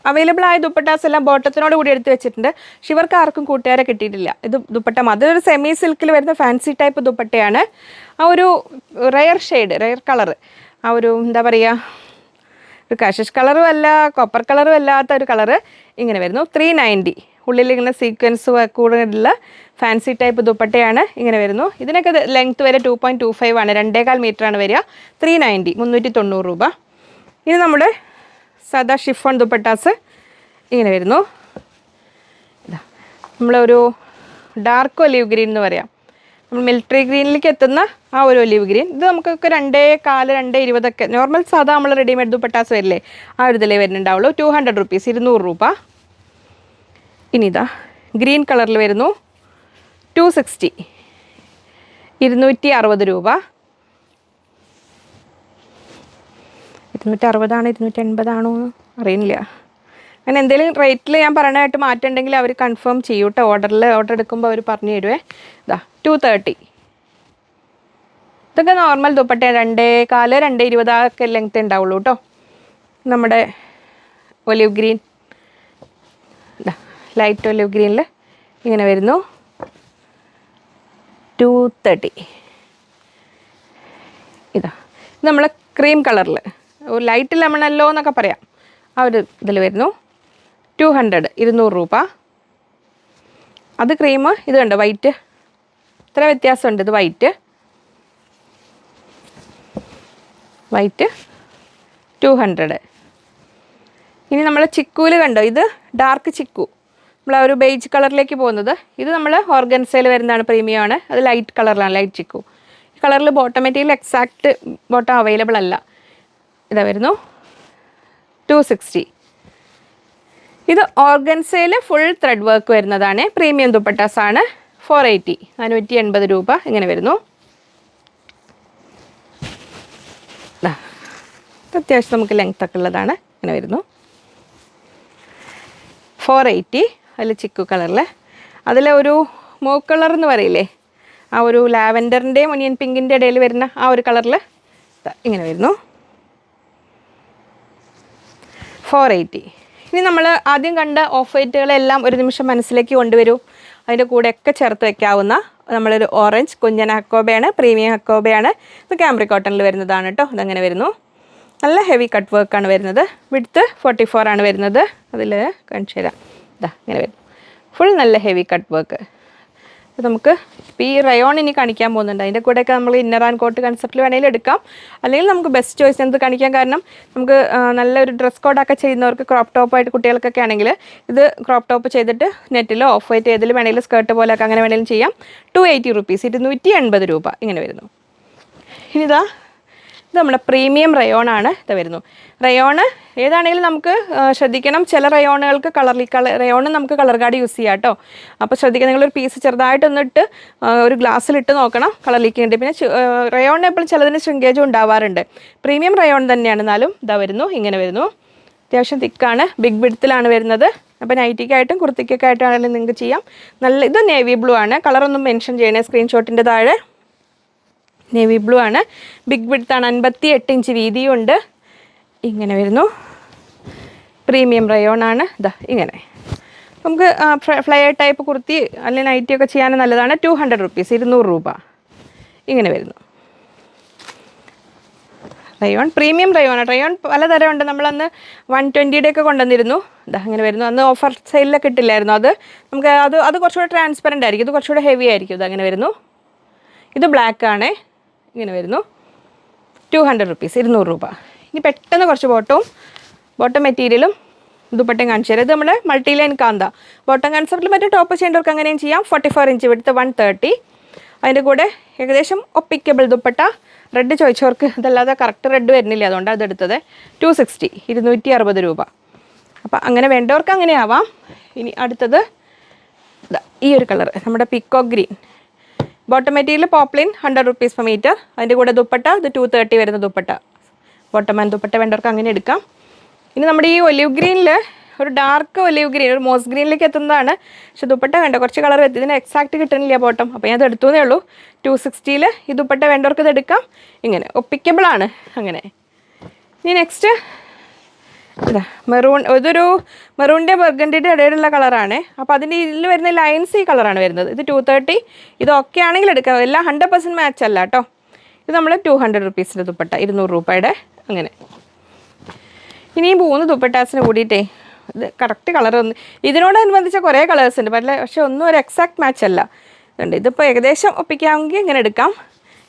അവൈലബിൾ ആയ ദുപ്പട്ടാസ് എല്ലാം ബോട്ടത്തിനോട് കൂടി എടുത്ത് വെച്ചിട്ടുണ്ട്. ഷിവർക്ക് ആർക്കും കൂട്ടുകാരെ കിട്ടിയിട്ടില്ല. ഇത് ദുപ്പട്ട അതൊരു സെമി സിൽക്കിൽ വരുന്ന ഫാൻസി ടൈപ്പ് ദുപ്പട്ടയാണ്. ആ ഒരു റെയർ കളർ, ആ ഒരു എന്താ പറയുക, ഒരു കാഷസ് കളറും അല്ല കോപ്പർ കളറും അല്ലാത്ത ഒരു കളറ് ഇങ്ങനെ വരുന്നു. 390. ഉള്ളിൽ ഇങ്ങനെ സീക്വൻസ് കൂടുതലുള്ള ഫാൻസി ടൈപ്പ് ദുപ്പട്ടയാണ്. ഇങ്ങനെ വരുന്നു. ഇതിനൊക്കെ ലെങ്ത്ത് വരെ 2.25 ആണ്, 2.25 മീറ്ററാണ് വരിക. 390, 390 രൂപ. ഇനി നമ്മുടെ സാദാ ഷിഫോൺ ദുപ്പട്ടാസ് ഇങ്ങനെ വരുന്നു. നമ്മളൊരു ഡാർക്ക് ഒലിവ് ഗ്രീൻ എന്ന് പറയാം, നമ്മൾ മിലിറ്ററി ഗ്രീനിലേക്ക് എത്തുന്ന ആ ഒരു ഒലിവ് ഗ്രീൻ. ഇത് നമുക്കൊക്കെ 2.4, 2.20 നോർമൽ സാധാ നമ്മൾ റെഡിമെയ്ഡ് ദുപ്പട്ടാസ് വരില്ലേ, ആ ഒരു ഇതിലേ വരുന്നുണ്ടാവുള്ളൂ. 200 റുപ്പീസ്, 200 രൂപ. ഇനി ഗ്രീൻ കളറിൽ വരുന്നു. 260, 260 രൂപ. 260 ആണോ 280 ആണോ അറിയില്ല. അങ്ങനെ എന്തെങ്കിലും റേറ്റിൽ ഞാൻ പറയാനായിട്ട് മാറ്റമുണ്ടെങ്കിൽ അവർ കൺഫേം ചെയ്യും കേട്ടോ. ഓർഡർ എടുക്കുമ്പോൾ അവർ പറഞ്ഞു തരുവേ. 230. ഇതൊക്കെ നോർമൽ ദുപ്പട്ട, 2.4, 2.20 ലെങ്ത് ഉണ്ടാവുള്ളൂ കേട്ടോ. നമ്മുടെ ഒലിവ് ഗ്രീൻ, ലൈറ്റ് ഒലിവ് ഗ്രീനിൽ ഇങ്ങനെ വരുന്നു. 230. ഇത് നമ്മൾ ക്രീം കളറിൽ ഒരു ലൈറ്റ് ലെമണല്ലോ എന്നൊക്കെ പറയാം, ആ ഒരു ഇതിൽ വരുന്നു. 200, 200 രൂപ. അത് ക്രീം, ഇത് കണ്ടോ വൈറ്റ്, ഇത്ര വ്യത്യാസമുണ്ട്. ഇത് വൈറ്റ് 200. ഇനി നമ്മൾ ചിക്കുവിൽ കണ്ടോ, ഇത് ഡാർക്ക് ചിക്കു, നമ്മൾ ആ ഒരു ബേജ് കളറിലേക്ക് പോകുന്നത്. ഇത് നമ്മൾ ഓർഗൻസയിൽ വരുന്നതാണ്, പ്രീമിയം ആണ്. അത് ലൈറ്റ് കളറിലാണ്, ലൈറ്റ് ചിക്കു. ഈ കളറിൽ bottom material exact bottom available അല്ല. ഇതാ വരുന്നു. 260. ഇത് ഓർഗൻസയിൽ ഫുൾ ത്രെഡ് വർക്ക് വരുന്നതാണ്, പ്രീമിയം ദുപ്പട്ടാസാണ്. 480, 480 രൂപ. ഇങ്ങനെ വരുന്നു. അത്യാവശ്യം നമുക്ക് ലെങ്ത് ഒക്കെ ഉള്ളതാണ്. ഇങ്ങനെ വരുന്നു. 480. അതിൽ ചിക്കു കളറിൽ, അതിൽ ഒരു മോ കളർ എന്ന് പറയില്ലേ, ആ ഒരു ലാവൻഡറിൻ്റെയും ഒനിയൻ പിങ്കിൻ്റെ ഇടയിൽ വരുന്ന ആ ഒരു കളറിൽ ഇങ്ങനെ വരുന്നു. 480. ഇനി നമ്മൾ ആദ്യം കണ്ട ഓഫ് വൈറ്റുകളെല്ലാം ഒരു നിമിഷം മനസ്സിലേക്ക് കൊണ്ടുവരൂ. അതിൻ്റെ കൂടെയൊക്കെ ചേർത്ത് വയ്ക്കാവുന്ന നമ്മളൊരു ഓറഞ്ച് കുഞ്ഞൻ ഹക്കോബയാണ്, പ്രീമിയം ഹക്കോബയാണ്. ഇത് ക്യാമ്പ്രിക് കോട്ടണിൽ വരുന്നതാണ് കേട്ടോ. ഇതങ്ങനെ വരുന്നു. നല്ല ഹെവി കട്ട് വർക്കാണ് വരുന്നത്. വിഡ്ത്ത് 44 ആണ് വരുന്നത്. അതിൽ കാണിച്ചു തരാം. ഇങ്ങനെ വരുന്നു. ഫുൾ നല്ല ഹെവി കട്ട് വർക്ക്. നമുക്ക് ഈ റയോൺ ഇനി കാണിക്കാൻ പോകുന്നുണ്ട്. അതിൻ്റെ കൂടെയൊക്കെ നമ്മൾ ഇന്നർ ആൻഡ് കോട്ട് കൺസെപ്റ്റിൽ വേണമെങ്കിലും എടുക്കാം. അല്ലെങ്കിൽ നമുക്ക് ബെസ്റ്റ് ചോയ്സ് എന്ത് കാണിക്കാൻ, കാരണം നമുക്ക് നല്ലൊരു ഡ്രസ് കോഡൊക്കെ ചെയ്യുന്നവർക്ക് ക്രോപ്പ് ടോപ്പായിട്ട് കുട്ടികൾക്കൊക്കെ ആണെങ്കിൽ ഇത് ക്രോപ്പ് ടോപ്പ് ചെയ്തിട്ട് നെറ്റിലോ ഓഫ് വൈറ്റ് ഏതിൽ വേണമെങ്കിലും സ്കേർട്ട് പോലെയൊക്കെ അങ്ങനെ വേണമെങ്കിലും ചെയ്യാം. 280 റുപ്പീസ്, 280 രൂപ ഇങ്ങനെ വരുന്നു. ഇനിതാ ഇത് നമ്മുടെ പ്രീമിയം റയോണാണ്. ഇത് വരുന്നു റയോണ്. ഏതാണെങ്കിലും നമുക്ക് ശ്രദ്ധിക്കണം, ചില റയോണുകൾക്ക് റയോണ് നമുക്ക് കളർ കാർഡ് യൂസ് ചെയ്യാം കേട്ടോ. അപ്പോൾ ശ്രദ്ധിക്കുക, നിങ്ങളൊരു പീസ് ചെറുതായിട്ടൊന്നിട്ട് ഒരു ഗ്ലാസ്സിലിട്ട് നോക്കണം കളർ ലീക്കിങ് ഉണ്ട്. പിന്നെ റയോണിന് എപ്പോഴും ചിലതിന് ശൃംഗേജും ഉണ്ടാവാറുണ്ട്. പ്രീമിയം റയോൺ തന്നെയാണ്, എന്നാലും ഇതാ വരുന്നു ഇങ്ങനെ വരുന്നു. അത്യാവശ്യം തിക്കാണ്, ബിഗ് വിഡ്ത്തിലാണ് വരുന്നത്. അപ്പോൾ നൈറ്റിക്കായിട്ടും കുർത്തിക്കൊക്കെ ആയിട്ടാണെങ്കിലും നിങ്ങൾക്ക് ചെയ്യാം. നല്ല ഇത് നേവി ബ്ലൂ ആണ്, കളറൊന്നും മെൻഷൻ ചെയ്യണേ സ്ക്രീൻഷോട്ടിൻ്റെ താഴെ. നേവി ബ്ലൂ ആണ്, ബിഗ് വിഡ്ത്താണ്, 58 ഇഞ്ച് വീതിയും ഉണ്ട്. ഇങ്ങനെ വരുന്നു. പ്രീമിയം റയോൺ ആണ്. ഇതാ ഇങ്ങനെ നമുക്ക് ഫ്ലയർ ടൈപ്പ് കുർത്തി അല്ലെങ്കിൽ നൈറ്റിയൊക്കെ ചെയ്യാൻ നല്ലതാണ്. 200 റുപ്പീസ്, 200 രൂപ ഇങ്ങനെ വരുന്നു. റയോൺ പ്രീമിയം റയോൺ പലതരം ഉണ്ട്. നമ്മളന്ന് 120 ഒക്കെ കൊണ്ടുവന്നിരുന്നു. ഇതാ ഇങ്ങനെ വരുന്നു. അന്ന് ഓഫർ സെയിലൊക്കെ ഇട്ടില്ലായിരുന്നു. നമുക്ക് അത് കുറച്ചുകൂടെ ട്രാൻസ്പെറൻ്റ് ആയിരിക്കും, ഇത് കുറച്ചുകൂടെ ഹെവി ആയിരിക്കും. ഇത് അങ്ങനെ വരുന്നു. ഇത് ബ്ലാക്ക് ആണ്, ഇങ്ങനെ വരുന്നു. 200 റുപ്പീസ്, 200 രൂപ. ഇനി പെട്ടെന്ന് കുറച്ച് ബോട്ടം മെറ്റീരിയലും ദുപ്പട്ടയും കാണിച്ചു തരാം. ഇത് നമ്മുടെ മൾട്ടി ലൈൻ കാന്ത ബോട്ടം കൺസെപ്റ്റിൽ മറ്റേ ടോപ്പ് ചെയ്യേണ്ടവർക്ക് അങ്ങനെയും ചെയ്യാം. 44 ഇഞ്ച് വിടുത്ത്, 130. അതിൻ്റെ കൂടെ ഏകദേശം ഒപ്പിക്കബിൾ ദുപ്പട്ട. റെഡ് ചോദിച്ചവർക്ക് ഇതല്ലാതെ കറക്റ്റ് റെഡ് വരുന്നില്ല, അതുകൊണ്ടാണ് അതെടുത്തത്. 260, 260 രൂപ. അപ്പം അങ്ങനെ വേണ്ടവർക്ക് അങ്ങനെ ആവാം. ഇനി അടുത്തത് ഈ ഒരു കളർ, നമ്മുടെ peacock green. Bottom material poplin, 100 rupees per meter. അതിൻ്റെ കൂടെ ദുപ്പട്ട ഇത് 230 വരുന്ന ദുപ്പട്ട. ബോട്ടം ആൻഡ് ദുപ്പട്ട വേണ്ടവർക്ക് അങ്ങനെ എടുക്കാം. ഇനി നമ്മുടെ ഈ ഒലിവ് ഗ്രീനിൽ ഒരു ഡാർക്ക് ഒലിവ് ഗ്രീൻ, ഒരു മോസ് ഗ്രീനിലേക്ക് എത്തുന്നതാണ്. പക്ഷെ ദുപ്പട്ട വേണ്ട, കുറച്ച് കളർ എത്തി, ഇതിന് എക്സാക്റ്റ് കിട്ടുന്നില്ല ബോട്ടം. അപ്പോൾ ഞാൻ അത് എടുത്തേ ഉള്ളൂ. 260-ൽ ഈ ദുപ്പട്ട വേണ്ടവർക്ക് ഇത് എടുക്കാം. ഇങ്ങനെ ഒപ്പിക്കബിളാണ്. അങ്ങനെ ഇനി നെക്സ്റ്റ് ഇതാ മെറൂൺ. ഇതൊരു മെറൂണിൻ്റെ ബർഗണ്ടിയുടെ ഇടയിലുള്ള കളറാണ്. അപ്പോൾ അതിൻ്റെ ഇതിൽ വരുന്ന ലൈൻസ് ഈ കളറാണ് വരുന്നത്. ഇത് 230. ഇതൊക്കെ ആണെങ്കിൽ എടുക്കാം, എല്ലാം 100% മാച്ച് അല്ല കേട്ടോ. ഇത് നമ്മൾ 200 റുപ്പീസിൻ്റെ ദുപ്പട്ട, 200 രൂപയുടെ. അങ്ങനെ ഇനി ഈ 3 ദുപ്പട്ടാസിന് കൂടിയിട്ടേ ഇത് കറക്റ്റ് കളർ ഇതിനോടനുബന്ധിച്ച കുറേ കളേഴ്സ് ഉണ്ട്, പക്ഷേ ഒന്നും ഒരു എക്സാക്ട് മാച്ച് അല്ല. ഇതുണ്ട്, ഇതിപ്പോൾ ഏകദേശം ഒപ്പിക്കാമെങ്കിൽ ഇങ്ങനെ എടുക്കാം.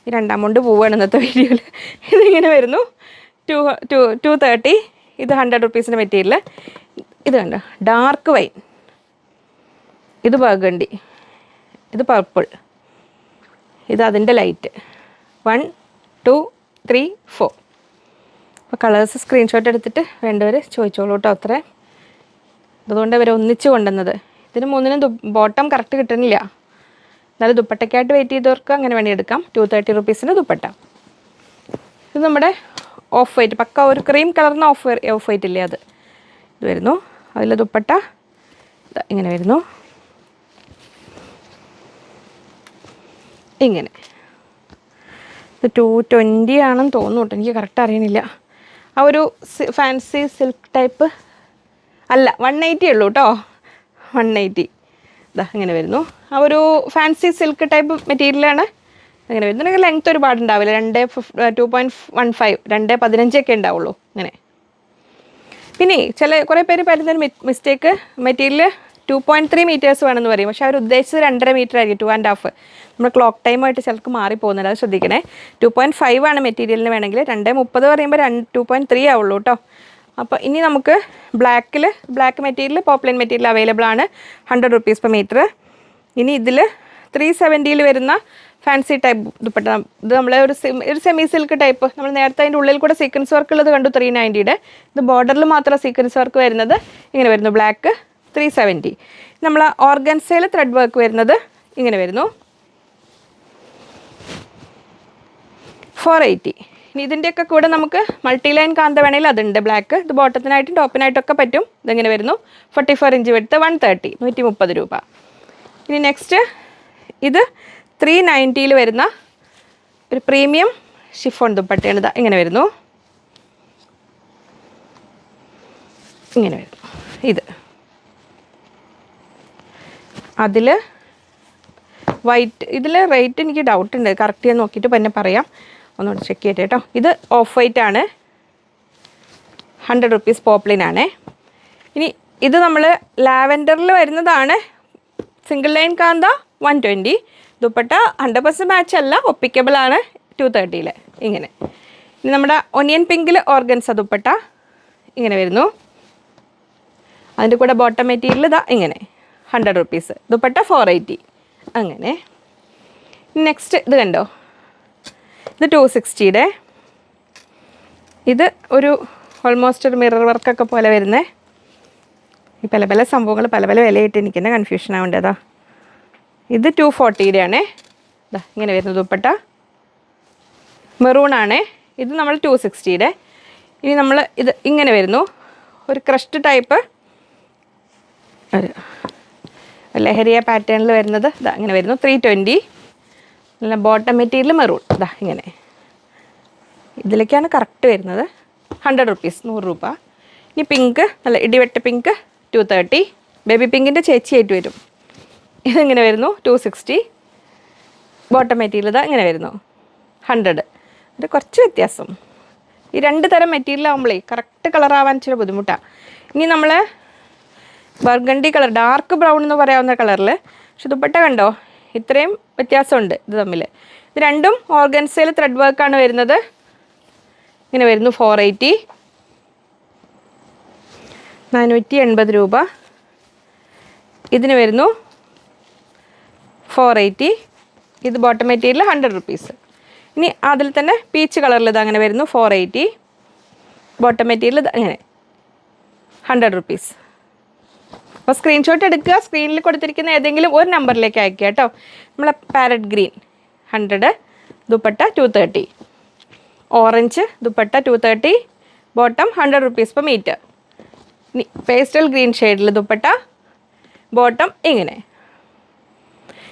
ഈ രണ്ടാം കൊണ്ട് പോവുകയാണ് ഇന്നത്തെ വീഡിയോയിൽ. ഇതിങ്ങനെ വരുന്നു. 230. ഇത് 100 റുപ്പീസിൻ്റെ മെറ്റീരിയൽ. ഇത് കണ്ടോ, ഡാർക്ക് വൈൻ, ഇത് ബർഗണ്ടി, ഇത് പർപ്പിൾ, ഇത് അതിൻ്റെ ലൈറ്റ്. 1 2 3 4. അപ്പോൾ കളേഴ്സ് സ്ക്രീൻഷോട്ട് എടുത്തിട്ട് വേണ്ടവർ ചോദിച്ചോളൂ കേട്ടോ. അത്രേ അതുകൊണ്ട് അവർ ഒന്നിച്ച് കൊണ്ടുവന്നത്. ഇതിന് 3നും ബോട്ടം കറക്റ്റ് കിട്ടുന്നില്ല. എന്നാലും ദുപ്പട്ടയ്ക്കായിട്ട് വെയിറ്റ് ചെയ്തവർക്ക് അങ്ങനെ വേണ്ടി എടുക്കാം. 230 റുപ്പീസിൻ്റെ ദുപ്പട്ട. ഇത് നമ്മുടെ ഓഫ് വൈറ്റ്, പക്ക ഒരു ക്രീം കളറിന് ഓഫ് വൈറ്റ് ഇല്ലേ, അത് ഇത് വരുന്നു. അതിൽ ദുപ്പട്ട ഇങ്ങനെ വരുന്നു. ഇങ്ങനെ ഇത് 220 ആണെന്ന് തോന്നുന്നു കേട്ടോ, എനിക്ക് കറക്റ്റ് അറിയണില്ല. ആ ഒരു ഫാൻസി സിൽക്ക് ടൈപ്പ് അല്ല, 180 ഉള്ളൂ കേട്ടോ. 180 ഇതാ ഇങ്ങനെ വരുന്നു. ആ ഒരു ഫാൻസി സിൽക്ക് ടൈപ്പ് മെറ്റീരിയലാണ്. അങ്ങനെ വരുന്നു. നിങ്ങൾക്ക് ലെങ്ത്ത് ഒരുപാട് ഉണ്ടാവില്ല, 2.15 2.15 ഒക്കെ ഉണ്ടാവുള്ളൂ. അങ്ങനെ പിന്നെ കുറേ പേര് പറയുന്നൊരു മിസ്റ്റേക്ക്, മെറ്റീരിയൽ 2.3 മീറ്റേഴ്സ് വേണമെന്ന് പറയും. പക്ഷേ അവർ ഉദ്ദേശിച്ചത് 2.5 മീറ്റർ ആയിരിക്കും, 2.5. നമ്മൾ ക്ലോക്ക് ടൈമായിട്ട് ചിലർക്ക് മാറിപ്പോകുന്നുണ്ട്, അത് ശ്രദ്ധിക്കണേ. 2.5 ആണ് മെറ്റീരിയലിന് വേണമെങ്കിൽ. 2.30 പറയുമ്പോൾ 2.3 ആവുള്ളൂ കേട്ടോ. അപ്പോൾ ഇനി നമുക്ക് ബ്ലാക്ക് മെറ്റീരിയൽ, പോപ്ലൈൻ മെറ്റീരിയൽ അവൈലബിൾ ആണ്. 100 റുപ്പീസ് പെർ മീറ്റർ. ഇനി ഇതിൽ 370 വരുന്ന ഫാൻസി ടൈപ്പ് ദുപ്പട്ട. ഇത് നമ്മളെ ഒരു സെമി സിൽക്ക് ടൈപ്പ്. നമ്മൾ നേരത്തെ അതിൻ്റെ ഉള്ളിൽ കൂടെ സീക്വൻസ് വർക്ക് ഉള്ളത് കണ്ടു, 390. ഇത് ബോർഡറിൽ മാത്രം സീക്വൻസ് വർക്ക് വരുന്നത്. ഇങ്ങനെ വരുന്നു. ബ്ലാക്ക് 370. നമ്മൾ ഓർഗൻസയിൽ ത്രെഡ് വർക്ക് വരുന്നത് ഇങ്ങനെ വരുന്നു. 480. ഇനി ഇതിൻ്റെയൊക്കെ കൂടെ നമുക്ക് മൾട്ടി ലൈൻ കാന്ത വേണമെങ്കിൽ അതുണ്ട്, ബ്ലാക്ക്. ഇത് ബോട്ടത്തിനായിട്ടും ടോപ്പിനായിട്ടൊക്കെ പറ്റും. ഇതെങ്ങനെ വരുന്നു. 44 ഇഞ്ച് വെടുത്ത്, 130, 130 രൂപ. ഇനി നെക്സ്റ്റ് ഇത് 390 വരുന്ന ഒരു പ്രീമിയം ഷിഫോൺ ദുപ്പട്ടയാണ്. ഇതാ ഇങ്ങനെ വരുന്നു. ഇങ്ങനെ വരുന്നു. ഇത് അതിൽ വൈറ്റ്. ഇതിൽ റേറ്റ് എനിക്ക് ഡൗട്ട് ഉണ്ട്, കറക്റ്റ് ചെയ്യാൻ നോക്കിയിട്ട് പിന്നെ പറയാം. ഒന്നുകൂടെ ചെക്ക് ചെയ്യട്ടെ കേട്ടോ. ഇത് ഓഫ് വൈറ്റ് ആണ്, 100 റുപ്പീസ് പോപ്ലിനാണ്. ഇനി ഇത് നമ്മൾ ലാവൻഡറിൽ വരുന്നതാണ്. സിംഗിൾ ലൈൻ കാന്ത 120. ദുപ്പട്ട 100% മാച്ച് അല്ല, ഒപ്പിക്കബിൾ ആണ്. 230 ഇങ്ങനെ. ഇനി നമ്മുടെ ഒനിയൻ പിങ്കിൽ ഓർഗൻസ ദുപ്പട്ട ഇങ്ങനെ വരുന്നു. അതിൻ്റെ കൂടെ ബോട്ടം മെറ്റീരിയൽ ഇതാ ഇങ്ങനെ 100 റുപ്പീസ്. ദുപ്പട്ട 480 അങ്ങനെ. നെക്സ്റ്റ് ഇത് കണ്ടോ, ഇത് 260. ഇത് ഒരു ഓൾമോസ്റ്റ് ഒരു മിറർ വർക്കൊക്കെ പോലെ വരുന്നേ. ഈ പല പല സംഭവങ്ങൾ പല പല വിലയിട്ട് എനിക്ക് തന്നെ കൺഫ്യൂഷൻ ആവേണ്ടതാ. ഇത് 240 ആണേ. ഇതാ ഇങ്ങനെ വരുന്നു ദുപ്പട്ട, മെറൂണാണേ. ഇത് നമ്മൾ 260. ഇനി നമ്മൾ ഇത് ഇങ്ങനെ വരുന്നു, ഒരു ക്രഷ്ഡ് ടൈപ്പ് ഒരു ലഹരിയ പാറ്റേണിൽ വരുന്നത്. ഇതാ ഇങ്ങനെ വരുന്നു 320. നല്ല ബോട്ടം മെറ്റീരിയൽ മെറൂൺ ഇതാ ഇങ്ങനെ. ഇതിലേക്കാണ് കറക്റ്റ് വരുന്നത്. 100 റുപ്പീസ്, 100 രൂപ. ഇനി പിങ്ക്, നല്ല ഇടിവെട്ട് പിങ്ക് 230. ബേബി പിങ്കിൻ്റെ ചേച്ചിയായിട്ട് വരും. ഇതിങ്ങനെ വരുന്നു 260. ബോട്ടം മെറ്റീരിയൽ ഇതാ ഇങ്ങനെ വരുന്നു 100. ഇത് കുറച്ച് വ്യത്യാസം. ഈ 2 തരം മെറ്റീരിയൽ ആകുമ്പോഴേ കറക്റ്റ് കളറാവാൻ ഇച്ചിരി ബുദ്ധിമുട്ടാണ്. ഇനി നമ്മൾ ബർഗണ്ടി കളർ, ഡാർക്ക് ബ്രൗൺ എന്ന് പറയാവുന്ന കളറിൽ, പക്ഷെ ദുപ്പട്ട കണ്ടോ ഇത്രയും വ്യത്യാസമുണ്ട് ഇത് തമ്മിൽ. ഇത് രണ്ടും ഓർഗൻസയിൽ ത്രെഡ് വർക്കാണ് വരുന്നത്. ഇങ്ങനെ വരുന്നു 480, 480 രൂപ. ഇതിന് വരുന്നു 480. ഇത് ബോട്ടം മെറ്റീരിയൽ 100 റുപ്പീസ്. ഇനി അതിൽ തന്നെ പീച്ച് കളറിൽ ഇത് അങ്ങനെ വരുന്നു 480. ബോട്ടം മെറ്റീരിയൽ ഇത് അങ്ങനെ 100 റുപ്പീസ്. അപ്പോൾ സ്ക്രീൻഷോട്ട് എടുക്കുക, സ്ക്രീനിൽ കൊടുത്തിരിക്കുന്ന ഏതെങ്കിലും ഒരു നമ്പറിലേക്ക് അയക്കുക കേട്ടോ. നമ്മളെ parrot green 100, dupatta 230. Orange dupatta 230, bottom 100 rupees per meter. ഇനി പേസ്റ്റൽ ഗ്രീൻ ഷെയ്ഡിൽ ദുപ്പട്ട, ബോട്ടം ഇങ്ങനെ.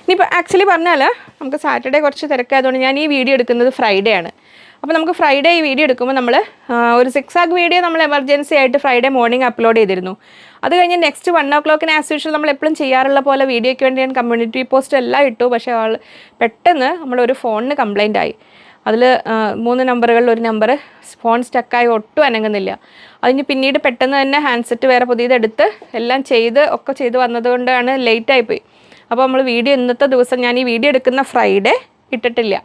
ഇനിയിപ്പോൾ ആക്ച്വലി പറഞ്ഞാൽ നമുക്ക് സാറ്റർഡേ കുറച്ച് തിരക്കായതുകൊണ്ട് ഞാൻ ഈ വീഡിയോ എടുക്കുന്നത് ഫ്രൈഡേ ആണ്. അപ്പോൾ നമുക്ക് ഫ്രൈഡേ ഈ വീഡിയോ എടുക്കുമ്പോൾ നമ്മൾ ഒരു 6 ആഗ് വീഡിയോ നമ്മൾ എമർജൻസി ആയിട്ട് ഫ്രൈഡേ മോർണിംഗ് അപ്ലോഡ് ചെയ്തിരുന്നു. അത് കഴിഞ്ഞ് നെക്സ്റ്റ് 1 o'clock ആസ് യൂഷ്വൽ നമ്മൾ എപ്പോഴും ചെയ്യാറുള്ള പോലെ വീഡിയോയ്ക്ക് വേണ്ടി ഞാൻ കമ്മ്യൂണിറ്റി പോസ്റ്റ് എല്ലാം ഇട്ടു. പക്ഷേ പെട്ടെന്ന് നമ്മളൊരു ഫോണിന് കംപ്ലൈൻ്റ് ആയി. അതിൽ 3 നമ്പറുകളിൽ ഒരു നമ്പർ ഫോൺ സ്റ്റക്കായി ഒട്ടും അനങ്ങുന്നില്ല. അതിന് പിന്നീട് പെട്ടെന്ന് തന്നെ ഹാൻഡ്സെറ്റ് വേറെ പുതിയതെടുത്ത് എല്ലാം ഒക്കെ ചെയ്ത് വന്നതുകൊണ്ടാണ് ലേറ്റായിപ്പോയി. അപ്പോൾ നമ്മൾ വീഡിയോ ഇന്നത്തെ ദിവസം ഞാൻ ഈ വീഡിയോ എടുക്കുന്ന ഫ്രൈഡേ ഇട്ടിട്ടില്ല.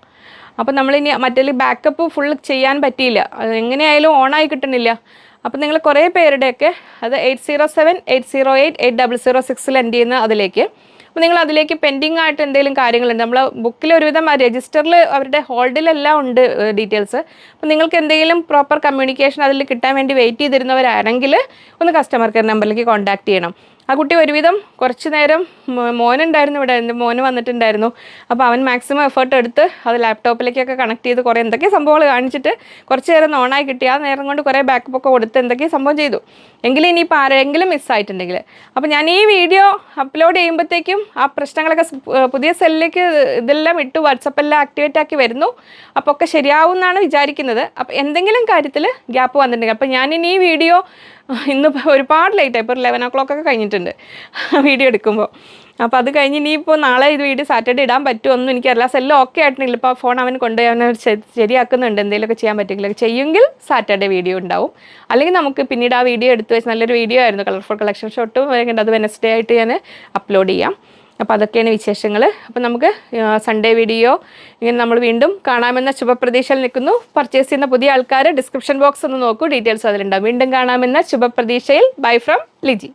അപ്പോൾ നമ്മളിനി മറ്റേ ബാക്കപ്പ് ഫുൾ ചെയ്യാൻ പറ്റിയില്ല. അത് എങ്ങനെയായാലും ഓണായി കിട്ടുന്നില്ല. അപ്പോൾ നിങ്ങൾ കുറേ പേരുടെയൊക്കെ അത് 807 808 8006 എൻഡ് ചെയ്യുന്ന അതിലേക്ക്. അപ്പോൾ നിങ്ങൾ അതിലേക്ക് പെൻഡിങ് ആയിട്ട് എന്തെങ്കിലും കാര്യങ്ങളുണ്ട്. നമ്മൾ ബുക്കിൽ ഒരുവിധം രജിസ്റ്ററിൽ അവരുടെ ഹോൾഡിലെല്ലാം ഉണ്ട് ഡീറ്റെയിൽസ്. അപ്പോൾ നിങ്ങൾക്ക് എന്തെങ്കിലും പ്രോപ്പർ കമ്മ്യൂണിക്കേഷൻ അതിൽ കിട്ടാൻ വേണ്ടി വെയിറ്റ് ചെയ്തിരുന്നവരാണെങ്കിൽ ഒന്ന് കസ്റ്റമർ കെയർ നമ്പറിലേക്ക് കോൺടാക്ട് ചെയ്യണം. ആ കുട്ടി ഒരുവിധം കുറച്ച് നേരം മോനുണ്ടായിരുന്നു ഇവിടെ, എൻ്റെ മോന് വന്നിട്ടുണ്ടായിരുന്നു. അപ്പോൾ അവൻ മാക്സിമം എഫേർട്ട് എടുത്ത് അത് ലാപ്ടോപ്പിലേക്കൊക്കെ കണക്ട് ചെയ്ത് കുറേ എന്തൊക്കെ സംഭവങ്ങൾ കാണിച്ചിട്ട് കുറച്ച് നേരം ഓണായി കിട്ടി. ആ നേരം കൊണ്ട് കുറേ ബാക്കപ്പ് ഒക്കെ കൊടുത്ത് എന്തൊക്കെ സംഭവം ചെയ്തു. എങ്കിലും ഇനിയിപ്പോൾ ആരെങ്കിലും മിസ്സായിട്ടുണ്ടെങ്കിൽ, അപ്പോൾ ഞാൻ ഈ വീഡിയോ അപ്ലോഡ് ചെയ്യുമ്പോഴത്തേക്കും ആ പ്രശ്നങ്ങളൊക്കെ പുതിയ സെല്ലിലേക്ക് ഇതെല്ലാം ഇട്ട് വാട്സപ്പെല്ലാം ആക്ടിവേറ്റ് ആക്കി വരുന്നു. അപ്പോൾ ഒക്കെ ശരിയാവും എന്നാണ് വിചാരിക്കുന്നത്. അപ്പോൾ എന്തെങ്കിലും കാര്യത്തിൽ ഗ്യാപ്പ് വന്നിട്ടുണ്ടെങ്കിൽ, അപ്പോൾ ഞാനിനി ഈ വീഡിയോ ഇന്ന് ഒരുപാട് ലേറ്റായി, ഇപ്പോൾ 11 o'clock ഒക്കെ കഴിഞ്ഞിട്ടുണ്ട് വീഡിയോ എടുക്കുമ്പോൾ. അപ്പോൾ അത് കഴിഞ്ഞ് ഇനിയിപ്പോൾ നാളെ ഇത് വീഡിയോ സാറ്റർഡേ ഇടാൻ പറ്റുമൊന്നും എനിക്കറിയില്ല. സെല്ല് ഓക്കെ ആയിട്ടില്ല. ഇപ്പോൾ ഫോൺ അവൻ കൊണ്ടുപോയി അവനെ ശരിയാക്കുന്നുണ്ട്. എന്തെങ്കിലുമൊക്കെ ചെയ്യാൻ പറ്റില്ല, ചെയ്യുമെങ്കിൽ സാറ്റർഡേ വീഡിയോ ഉണ്ടാവും. അല്ലെങ്കിൽ നമുക്ക് പിന്നീട് ആ വീഡിയോ എടുത്ത് വെച്ച് നല്ലൊരു വീഡിയോ ആയിരുന്നു, കളർഫുൾ കളക്ഷൻ ഷോട്ടും വരുന്നുണ്ട്. അത് വെനസ്ഡേ ആയിട്ട് ഞാൻ അപ്ലോഡ് ചെയ്യാം. അപ്പോൾ അതൊക്കെയാണ് വിശേഷങ്ങൾ. അപ്പോൾ നമുക്ക് സൺഡേ വീഡിയോ ഇങ്ങനെ നമ്മൾ വീണ്ടും കാണാമെന്ന ശുഭപ്രതീക്ഷയിൽ നിൽക്കുന്നു. പർച്ചേസ് ചെയ്യുന്ന പുതിയ ആൾക്കാർ ഡിസ്ക്രിപ്ഷൻ ബോക്സ് ഒന്ന് നോക്കൂ, ഡീറ്റെയിൽസ് അതിലുണ്ടാവും. വീണ്ടും കാണാമെന്ന ശുഭപ്രതീക്ഷയിൽ. Bye from Liji.